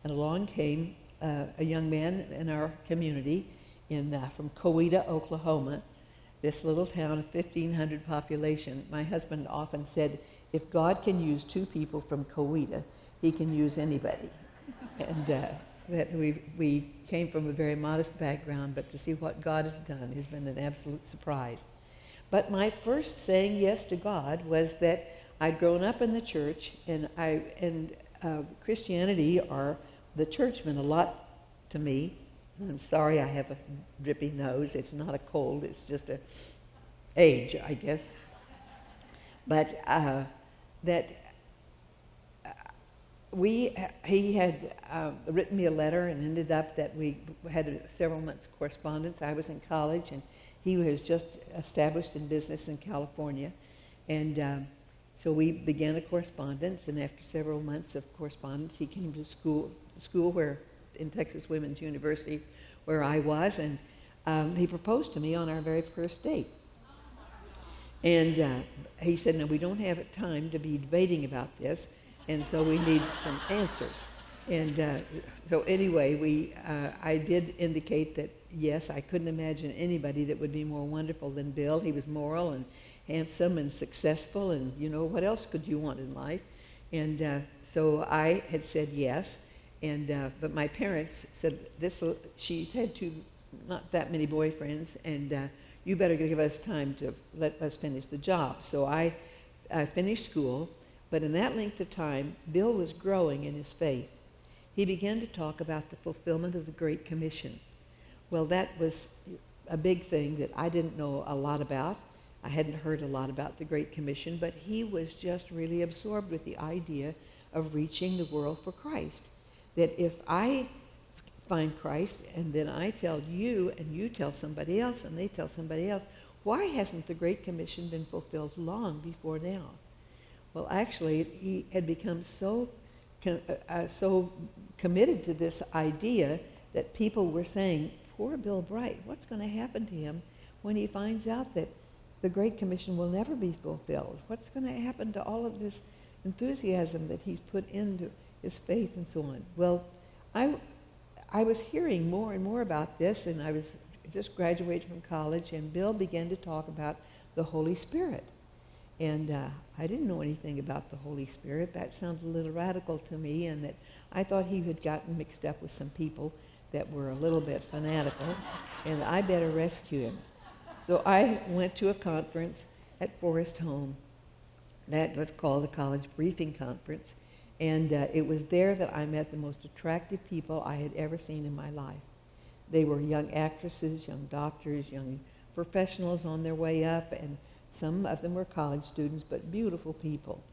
And along came a young man in our community from Coweta, Oklahoma, this little town of 1,500 population. My husband often said, if God can use 2 people from Coweta, he can use anybody. And that we came from a very modest background, but to see what God has done has been an absolute surprise. But my first saying yes to God was that I'd grown up in the church, and Christianity, or the church, meant a lot to me. I'm sorry I have a drippy nose. It's not a cold. It's just a age, I guess. But he had written me a letter, and ended up that we had several months correspondence. I was in college, and he was just established in business in California. And so we began a correspondence, and after several months of correspondence, he came to school where, in Texas Women's University, where I was, and he proposed to me on our very first date. And he said, no, we don't have time to be debating about this, and so we need some answers. And so anyway, I did indicate that, yes, I couldn't imagine anybody that would be more wonderful than Bill. He was moral and handsome and successful, and what else could you want in life? And so I had said yes, and but my parents said, she's had not that many boyfriends, and you better give us time to let us finish the job. So I finished school, but in that length of time, Bill was growing in his faith. He began to talk about the fulfillment of the Great Commission. Well, that was a big thing that I didn't know a lot about. I hadn't heard a lot about the Great Commission, but he was just really absorbed with the idea of reaching the world for Christ. That if I find Christ, and then I tell you, and you tell somebody else, and they tell somebody else, why hasn't the Great Commission been fulfilled long before now? Well, actually, he had become so committed to this idea that people were saying, poor Bill Bright, what's going to happen to him when he finds out that the Great Commission will never be fulfilled? What's going to happen to all of this enthusiasm that he's put into his faith and so on? Well, I was hearing more and more about this, and I was just graduated from college, and Bill began to talk about the Holy Spirit. And I didn't know anything about the Holy Spirit. That sounds a little radical to me, and that I thought he had gotten mixed up with some people that were a little bit fanatical, and I better rescue him. So I went to a conference at Forest Home that was called the College Briefing Conference, and it was there that I met the most attractive people I had ever seen in my life. They were young actresses, young doctors, young professionals on their way up, and some of them were college students, but beautiful people.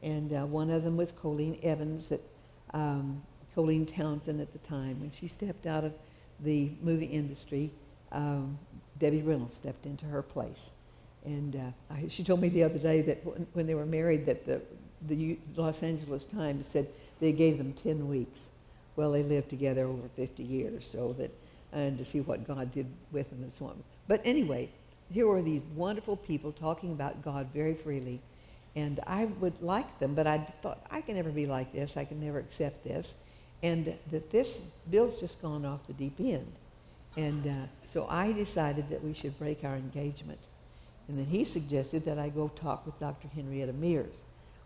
And one of them was Colleen Evans, Colleen Townsend at the time. When she stepped out of the movie industry, Debbie Reynolds stepped into her place. And she told me the other day that when they were married, that the Los Angeles Times said they gave them 10 weeks. Well, they lived together over 50 years, so that, and to see what God did with them and so on. But anyway, here were these wonderful people talking about God very freely, and I would like them, but I thought, I can never be like this, I can never accept this, and that Bill's just gone off the deep end. And so I decided that we should break our engagement. And then he suggested that I go talk with Dr. Henrietta Mears.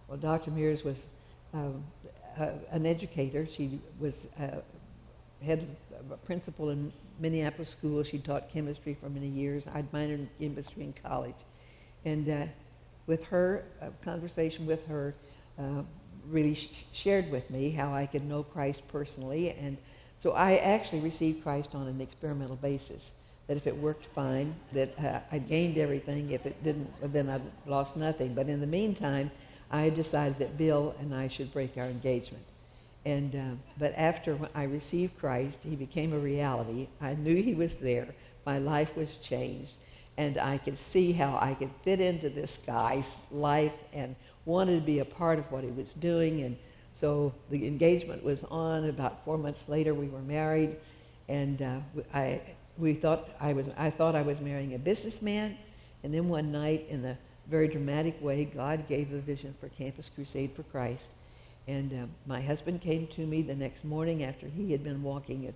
Well, Dr. Mears was an educator. She was head principal in Minneapolis School. She taught chemistry for many years. I'd minored in chemistry in college. And with her, a conversation with her really shared with me how I could know Christ personally. And so I actually received Christ on an experimental basis, that if it worked, fine, that I gained everything. If it didn't, then I lost nothing. But in the meantime, I had decided that Bill and I should break our engagement. And but after I received Christ, he became a reality. I knew he was there. My life was changed. And I could see how I could fit into this guy's life and wanted to be a part of what he was doing. And so the engagement was on. About 4 months later, we were married. And I thought I was marrying a businessman. And then one night, in a very dramatic way, God gave a vision for Campus Crusade for Christ. And my husband came to me the next morning after he had been walking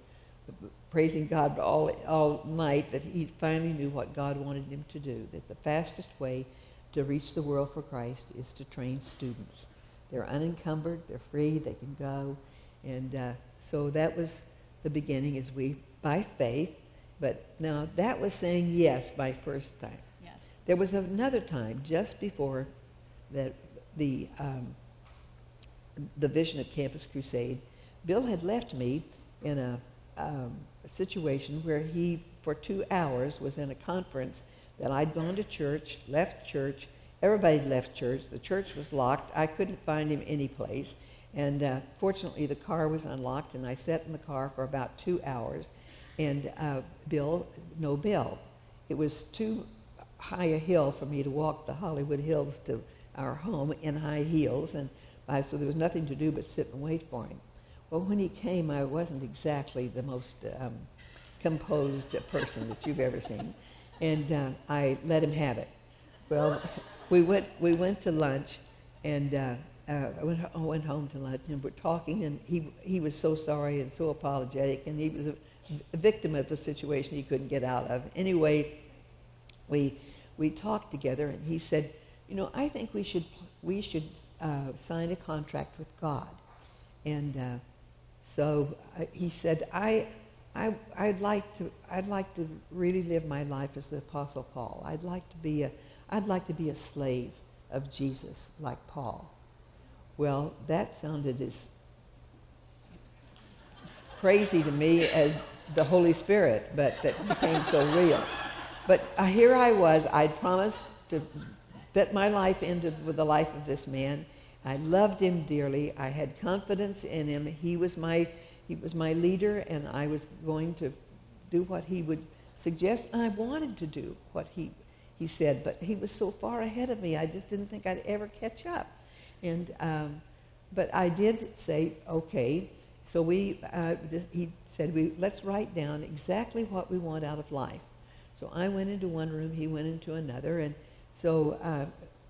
praising God all night that he finally knew what God wanted him to do, that the fastest way to reach the world for Christ is to train students. They're unencumbered, they're free, they can go. And so that was the beginning as we, by faith, but now that was saying yes by first time. Yes. There was another time just before that the vision at Campus Crusade. Bill had left me in a situation where he, for 2 hours, was in a conference that I'd gone to church, left church, everybody left church, the church was locked, I couldn't find him any place, and fortunately the car was unlocked, and I sat in the car for about 2 hours, and Bill, no Bill. It was too high a hill for me to walk the Hollywood Hills to our home in high heels, and so there was nothing to do but sit and wait for him. Well, when he came, I wasn't exactly the most composed person that you've ever seen, and I let him have it. Well, we went to lunch, and I went home to lunch, and we're talking, and he was so sorry and so apologetic, and he was a victim of the situation he couldn't get out of. Anyway, we talked together, and he said, you know, I think we should sign a contract with God. And so he said, I'd like to really live my life as the Apostle Paul. I'd like to be a slave of Jesus like Paul. Well, that sounded as crazy to me as the Holy Spirit, but that became so real. But here I was. I'd promised to fit my life into the life of this man. I loved him dearly. I had confidence in him. He was my leader, and I was going to do what he would suggest. I wanted to do what he said, but he was so far ahead of me. I just didn't think I'd ever catch up. And but I did say, okay. So he said, let's write down exactly what we want out of life. So I went into one room, he went into another, and so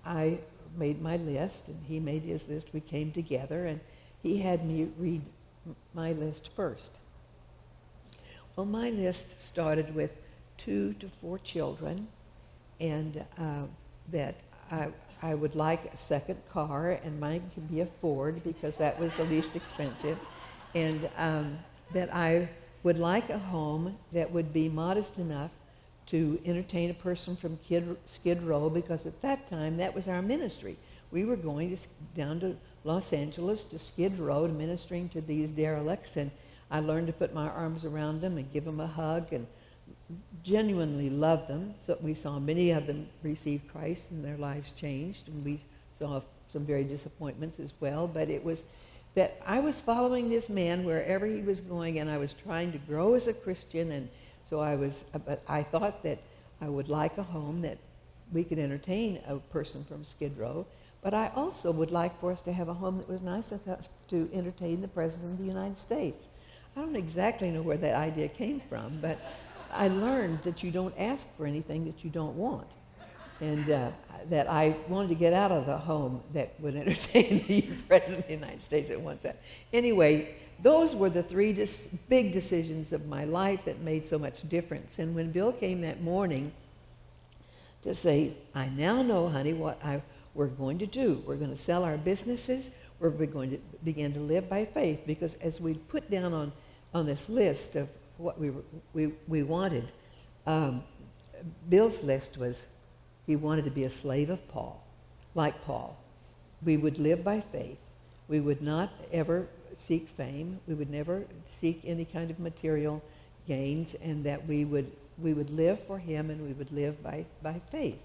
I made my list, and he made his list. We came together, and he had me read my list first. Well, my list started with 2 to 4 children, and that I would like a second car, and mine could be a Ford because that was the least expensive, and that I would like a home that would be modest enough to entertain a person from Skid Row, because at that time that was our ministry. We were going down to Los Angeles to Skid Row and ministering to these derelicts, and I learned to put my arms around them and give them a hug and genuinely love them. So we saw many of them receive Christ and their lives changed, and we saw some very disappointments as well. But it was that I was following this man wherever he was going, and I was trying to grow as a Christian, and so but I thought that I would like a home that we could entertain a person from Skid Row, but I also would like for us to have a home that was nice enough to entertain the President of the United States. I don't exactly know where that idea came from, but I learned that you don't ask for anything that you don't want, and that I wanted to get out of the home that would entertain the President of the United States at one time. Anyway, those were the 3 big decisions of my life that made so much difference. And when Bill came that morning to say, I now know, honey, what we're going to do. We're going to sell our businesses. We're going to begin to live by faith. Because as we put down on this list of what we wanted, Bill's list was he wanted to be a slave of Paul, like Paul. We would live by faith. We would not ever seek fame. We would never seek any kind of material gains, and that we would live for him, and we would live by faith.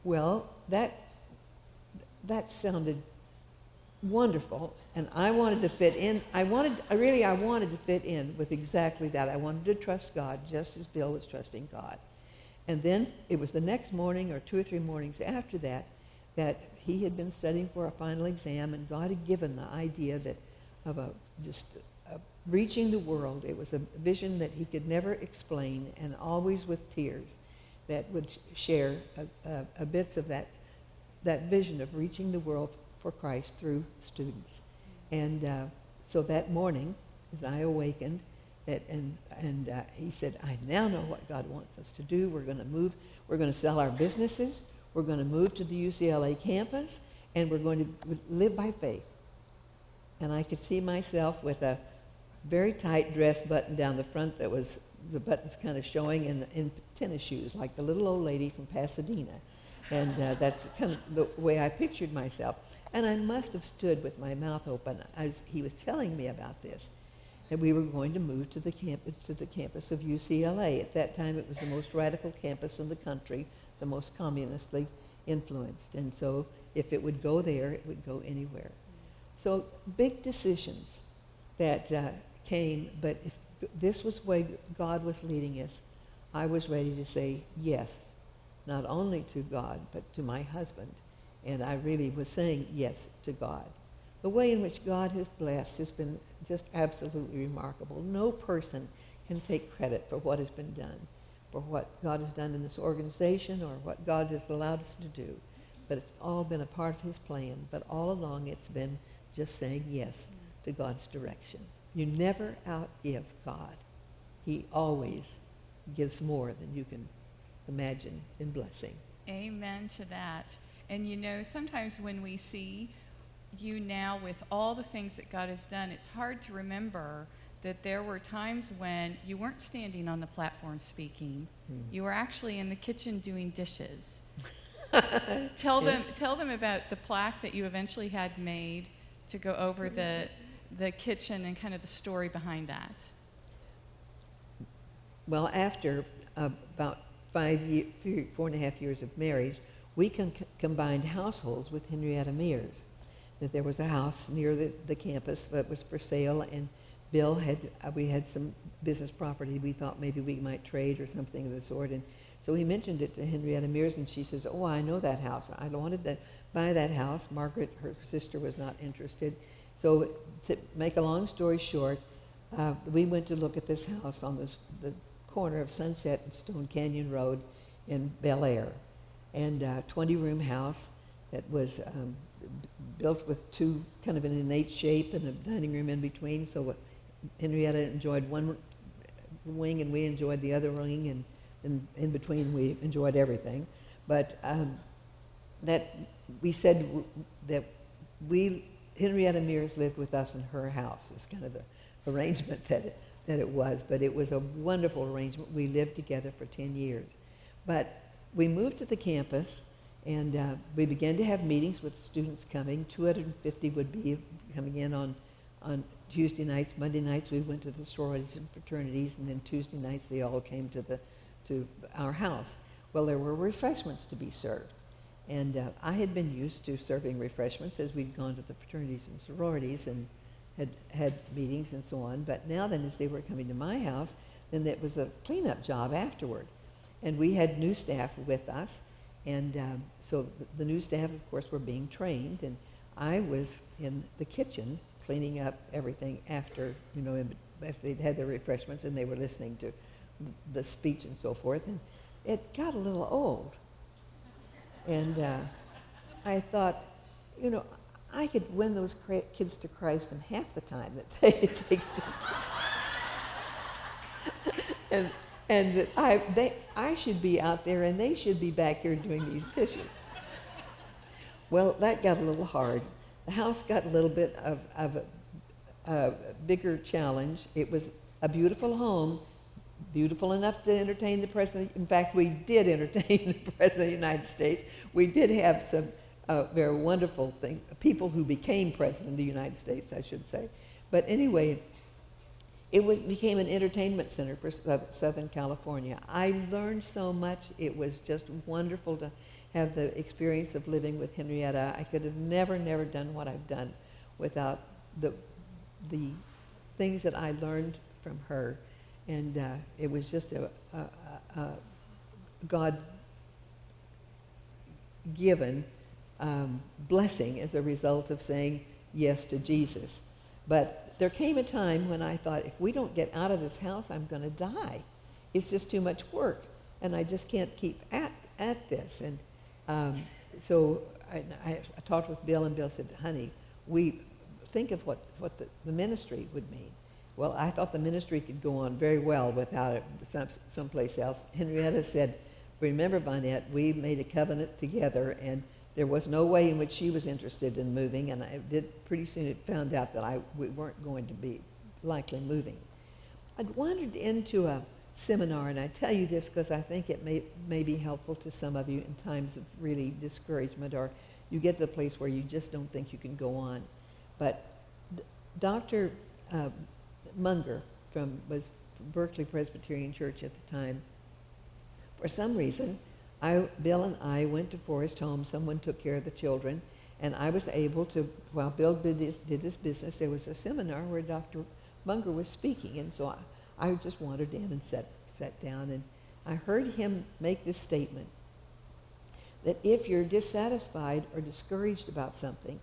Well, that sounded wonderful, and I wanted to fit in. I wanted to fit in with exactly that. I wanted to trust God just as Bill was trusting God. And then it was the next morning or 2 or 3 mornings after that he had been studying for a final exam, and God had given the idea of reaching the world. It was a vision that he could never explain, and always with tears, that would share a bits of that vision of reaching the world for Christ through students. And so that morning, as I awakened, And he said, I now know what God wants us to do. We're going to move. We're going to sell our businesses. We're going to move to the UCLA campus, and we're going to live by faith. And I could see myself with a very tight dress button down the front that was the buttons kind of showing, in tennis shoes, like the little old lady from Pasadena. And that's kind of the way I pictured myself. And I must have stood with my mouth open as he was telling me about this. And we were going to move to the campus of UCLA. At that time, it was the most radical campus in the country, the most communistly influenced. And so if it would go there, it would go anywhere. So big decisions that came, but if this was the way God was leading us, I was ready to say yes, not only to God, but to my husband. And I really was saying yes to God. The way in which God has blessed has been just absolutely remarkable. No person can take credit for what has been done, for what God has done in this organization or what God has allowed us to do. But it's all been a part of his plan. But all along it's been just saying yes to God's direction. You never outgive God. He always gives more than you can imagine in blessing. Amen to that. And you know, sometimes when we see you now with all the things that God has done, it's hard to remember that there were times when you weren't standing on the platform speaking. You were actually in the kitchen doing dishes. Tell them about the plaque that you eventually had made to go over the kitchen and kind of the story behind that. Well, after about 4.5 years of marriage, we combined households with Henrietta Mears. That there was a house near the campus that was for sale, and Bill we had some business property we thought maybe we might trade or something of the sort. And so he mentioned it to Henrietta Mears, and she says, oh, I know that house. I wanted to buy that house. Margaret, her sister, was not interested. So to make a long story short, we went to look at this house on the corner of Sunset and Stone Canyon Road in Bel Air. And a 20-room house that was built with two kind of an innate shape and a dining room in between. So Henrietta enjoyed one wing and we enjoyed the other wing, and in between we enjoyed everything. But that we said that Henrietta Mears lived with us in her house. It's kind of the arrangement that it was, but it was a wonderful arrangement. We lived together for 10 years. But we moved to the campus, and we began to have meetings with students coming. 250 would be coming in on Tuesday nights. Monday nights we went to the sororities and fraternities, and then Tuesday nights they all came to our house. Well, there were refreshments to be served. And I had been used to serving refreshments as we'd gone to the fraternities and sororities and had meetings and so on. But now then, as they were coming to my house, then it was a cleanup job afterward. And we had new staff with us. And so the new staff, of course, were being trained. And I was in the kitchen cleaning up everything after, after they'd had their refreshments and they were listening to the speech and so forth. And it got a little old. And I thought, I could win those kids to Christ in half the time that it takes them. And that I should be out there and they should be back here doing these dishes. Well, that got a little hard. The house got a little bit of a bigger challenge. It was a beautiful home, beautiful enough to entertain the President. In fact, we did entertain the President of the United States. We did have some very wonderful people who became President of the United States, I should say. But anyway, it became an entertainment center for Southern California. I learned so much. It was just wonderful to have the experience of living with Henrietta. I could have never done what I've done without the things that I learned from her. And it was just a God-given blessing as a result of saying yes to Jesus. But there came a time when I thought, if we don't get out of this house, I'm going to die. It's just too much work, and I just can't keep at this. And so I talked with Bill, and Bill said, honey, we think of what the ministry would mean. Well, I thought the ministry could go on very well without it someplace else. Henrietta said, remember, Vonette, we made a covenant together, and there was no way in which she was interested in moving, and I did pretty soon it found out that we weren't going to be likely moving. I'd wandered into a seminar, and I tell you this because I think it may be helpful to some of you in times of really discouragement, or you get to the place where you just don't think you can go on. But Dr. Munger was from Berkeley Presbyterian Church at the time. For some reason, Bill and I went to Forest Home. Someone took care of the children, and I was able to, while Bill did his business, there was a seminar where Dr. Munger was speaking, and so I just wandered in and sat down, and I heard him make this statement, that if you're dissatisfied or discouraged about something,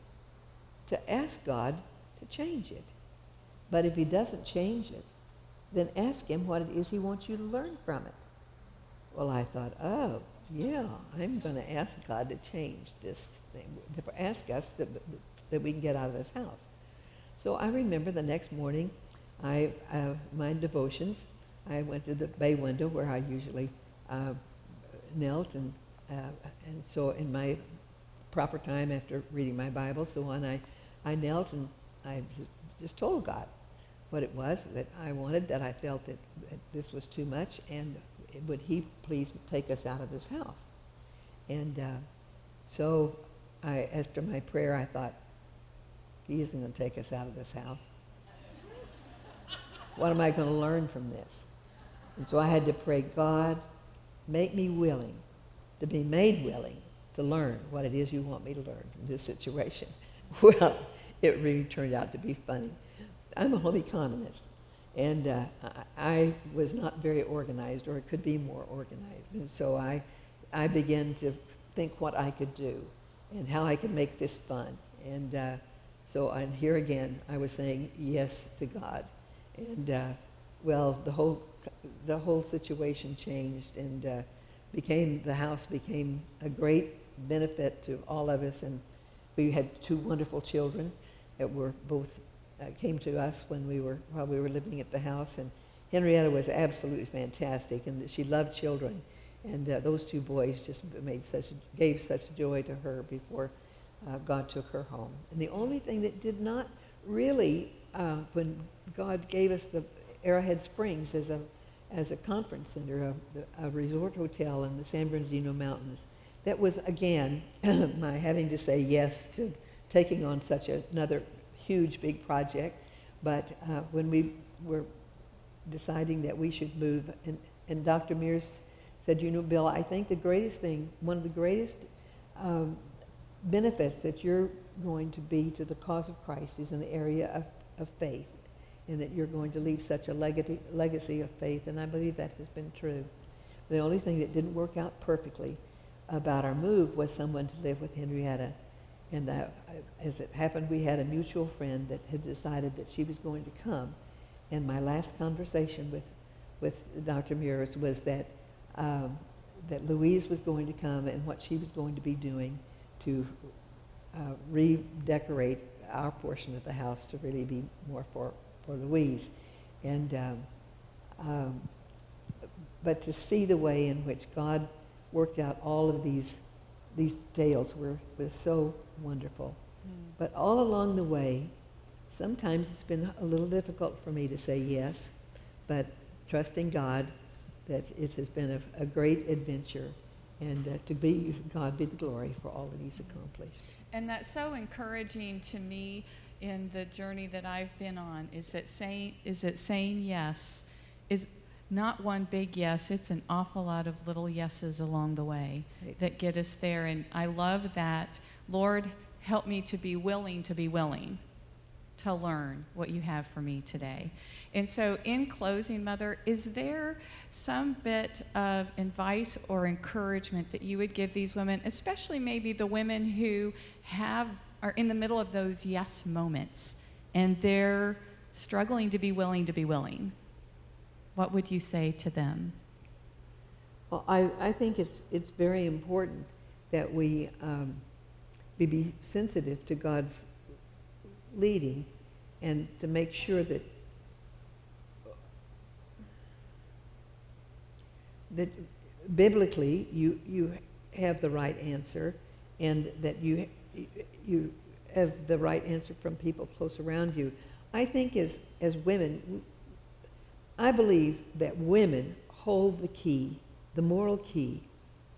to ask God to change it. But if he doesn't change it, then ask him what it is he wants you to learn from it. Well, I thought, oh, yeah, I'm going to ask God to change this thing, to ask us that we can get out of this house. So I remember the next morning, my devotions, I went to the bay window where I usually knelt, and so in my proper time after reading my Bible, so on, I knelt and I just told God what it was that I wanted, that I felt that this was too much, and would he please take us out of this house? And so after my prayer, I thought, he isn't going to take us out of this house. What am I going to learn from this? And so I had to pray, God, make me willing to be made willing to learn what it is you want me to learn from this situation. Well, it really turned out to be funny. I'm a home economist, and I was not very organized, or could be more organized. And so I began to think what I could do and how I could make this fun. And and here again, I was saying yes to God. And well, the whole situation changed, and the house became a great benefit to all of us. And we had two wonderful children that were both came to us while we were living at the house. And Henrietta was absolutely fantastic, and she loved children. And those two boys just gave such joy to her before God took her home. And the only thing that did not really, when God gave us the Arrowhead Springs as a conference center, a resort hotel in the San Bernardino Mountains, that was, again, my having to say yes to taking on such another huge, big project. But when we were deciding that we should move, and Dr. Mears said, you know, Bill, I think the greatest thing, one of the greatest benefits that you're going to be to the cause of Christ is in the area of faith, and that you're going to leave such a legacy of faith, and I believe that has been true. The only thing that didn't work out perfectly about our move was someone to live with Henrietta. And as it happened, we had a mutual friend that had decided that she was going to come. And my last conversation with Dr. Mears was that Louise was going to come, and what she was going to be doing to redecorate our portion of the house to really be more for Louise. And but to see the way in which God worked out all of these details was so wonderful. But all along the way, sometimes it's been a little difficult for me to say yes, but trusting God that it has been a great adventure, and to God be the glory for all that he's accomplished. And that's so encouraging to me in the journey that I've been on, is that saying yes is not one big yes, it's an awful lot of little yeses along the way that get us there. And I love that. Lord, help me to be willing to learn what you have for me today. And so in closing, Mother, is there some bit of advice or encouragement that you would give these women, especially maybe the women who are in the middle of those yes moments and they're struggling to be willing to be willing? What would you say to them? Well, I think it's very important that we be sensitive to God's leading, and to make sure that that biblically you have the right answer, and that you have the right answer from people close around you. I think as women, I believe that women hold the key, the moral key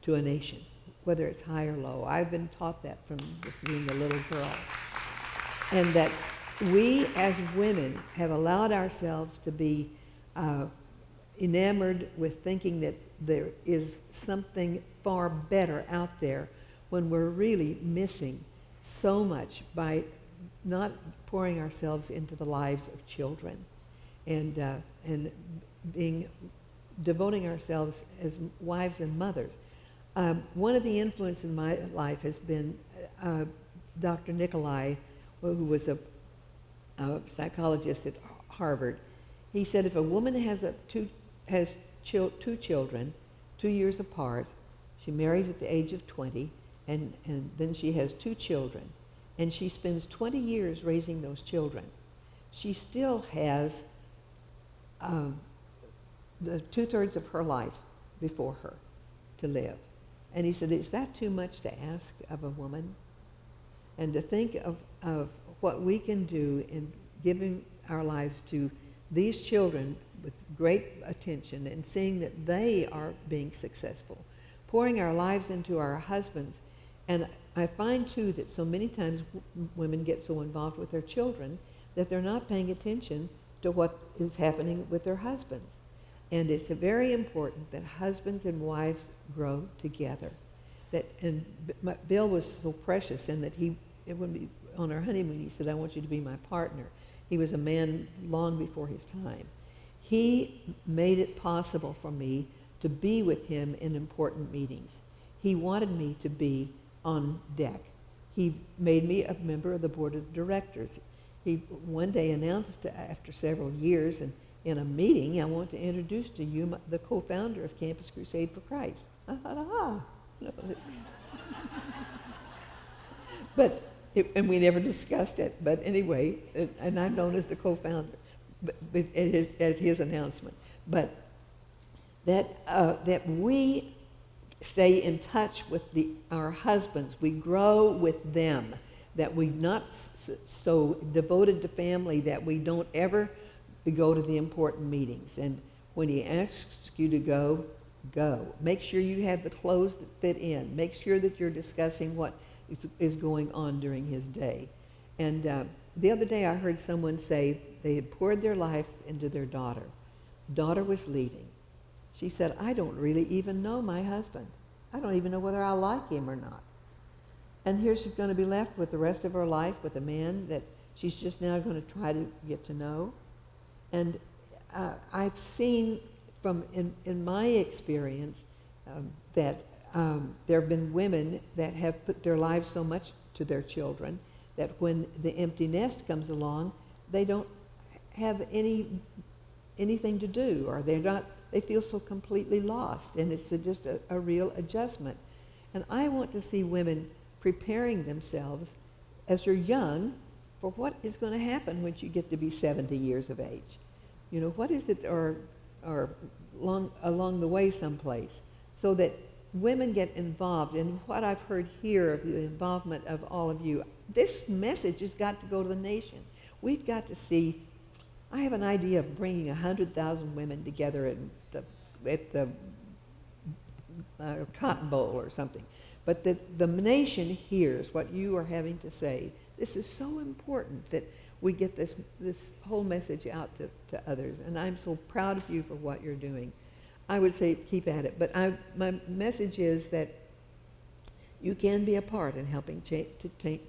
to a nation, whether it's high or low. I've been taught that from just being a little girl. And that we as women have allowed ourselves to be enamored with thinking that there is something far better out there, when we're really missing so much by not pouring ourselves into the lives of children, and devoting ourselves as wives and mothers. One of the influences in my life has been Dr. Nicolai, who was a psychologist at Harvard. He said if a woman has two children, 2 years apart, she marries at the age of 20, and then she has 2 children, and she spends 20 years raising those children, she still has the 2/3 of her life before her to live. And he said, is that too much to ask of a woman? And to think of what we can do in giving our lives to these children with great attention, and seeing that they are being successful, pouring our lives into our husbands. And I find too that so many times women get so involved with their children that they're not paying attention to what is happening with their husbands. And it's very important that husbands and wives grow together. Bill was so precious in that on our honeymoon, he said, I want you to be my partner. He was a man long before his time. He made it possible for me to be with him in important meetings. He wanted me to be on deck. He made me a member of the board of directors. He one day announced, after several years, and in a meeting, I want to introduce to you the co-founder of Campus Crusade for Christ. I thought, and we never discussed it, but anyway, and I'm known as the co-founder at his announcement. But that we stay in touch with our husbands, we grow with them, that we're not so devoted to family that we don't ever go to the important meetings. And when he asks you to go, go. Make sure you have the clothes that fit in. Make sure that you're discussing what is going on during his day. And the other day I heard someone say they had poured their life into their daughter. Daughter was leaving. She said, I don't really even know my husband. I don't even know whether I like him or not. And here she's going to be left with the rest of her life with a man that she's just now going to try to get to know. And I've seen in my experience that there have been women that have put their lives so much to their children that when the empty nest comes along, they don't have anything to do, or they feel so completely lost, and it's just a real adjustment. And I want to see women preparing themselves as they're young for what is going to happen when you get to be 70 years of age. You know, what is it, or along the way someplace, so that women get involved. And what I've heard here of the involvement of all of you, this message has got to go to the nation. We've got to see. I have an idea of bringing 100,000 women together at the Cotton Bowl or something. But the nation hears what you are having to say. This is so important that we get this whole message out to others. And I'm so proud of you for what you're doing. I would say keep at it. But my message is that you can be a part in helping to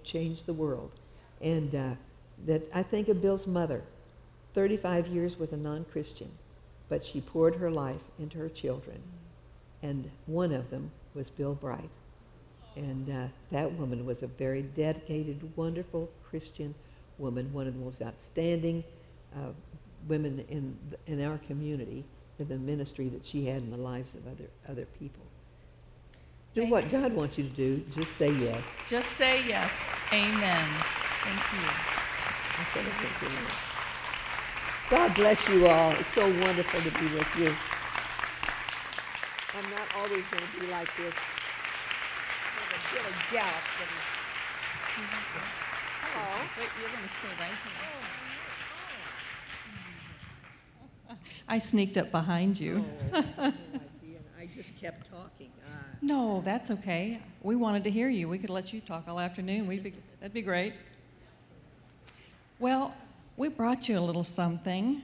change the world. And that I think of Bill's mother, 35 years with a non-Christian, but she poured her life into her children. And one of them was Bill Bright. And that woman was a very dedicated, wonderful Christian woman, one of the most outstanding women in our community, in the ministry that she had in the lives of other people. Do what God wants you to do. Just say yes. Just say yes. Amen. Thank you. God bless you all. It's so wonderful to be with you. I'm not always going to be like this. Have a bit of gout. Hello. Wait, you're going to stay right here. I sneaked up behind you. Oh, no idea. I just kept talking. No, that's okay. We wanted to hear you. We could let you talk all afternoon. That'd be great. Well, we brought you a little something.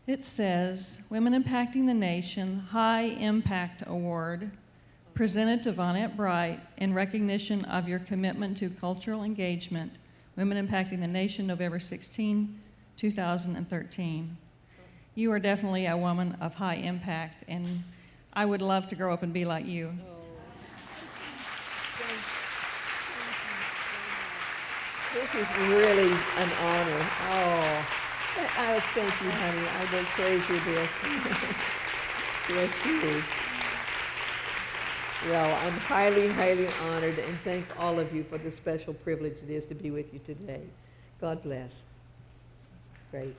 It says, Women Impacting the Nation High Impact Award, presented to Vonette Bright in recognition of your commitment to cultural engagement. Women Impacting the Nation, November 16, 2013. You are definitely a woman of high impact, and I would love to grow up and be like you. This is really an honor. Oh, thank you, honey. I will treasure this. Bless you. Well, I'm highly, highly honored, and thank all of you for the special privilege it is to be with you today. God bless. Great.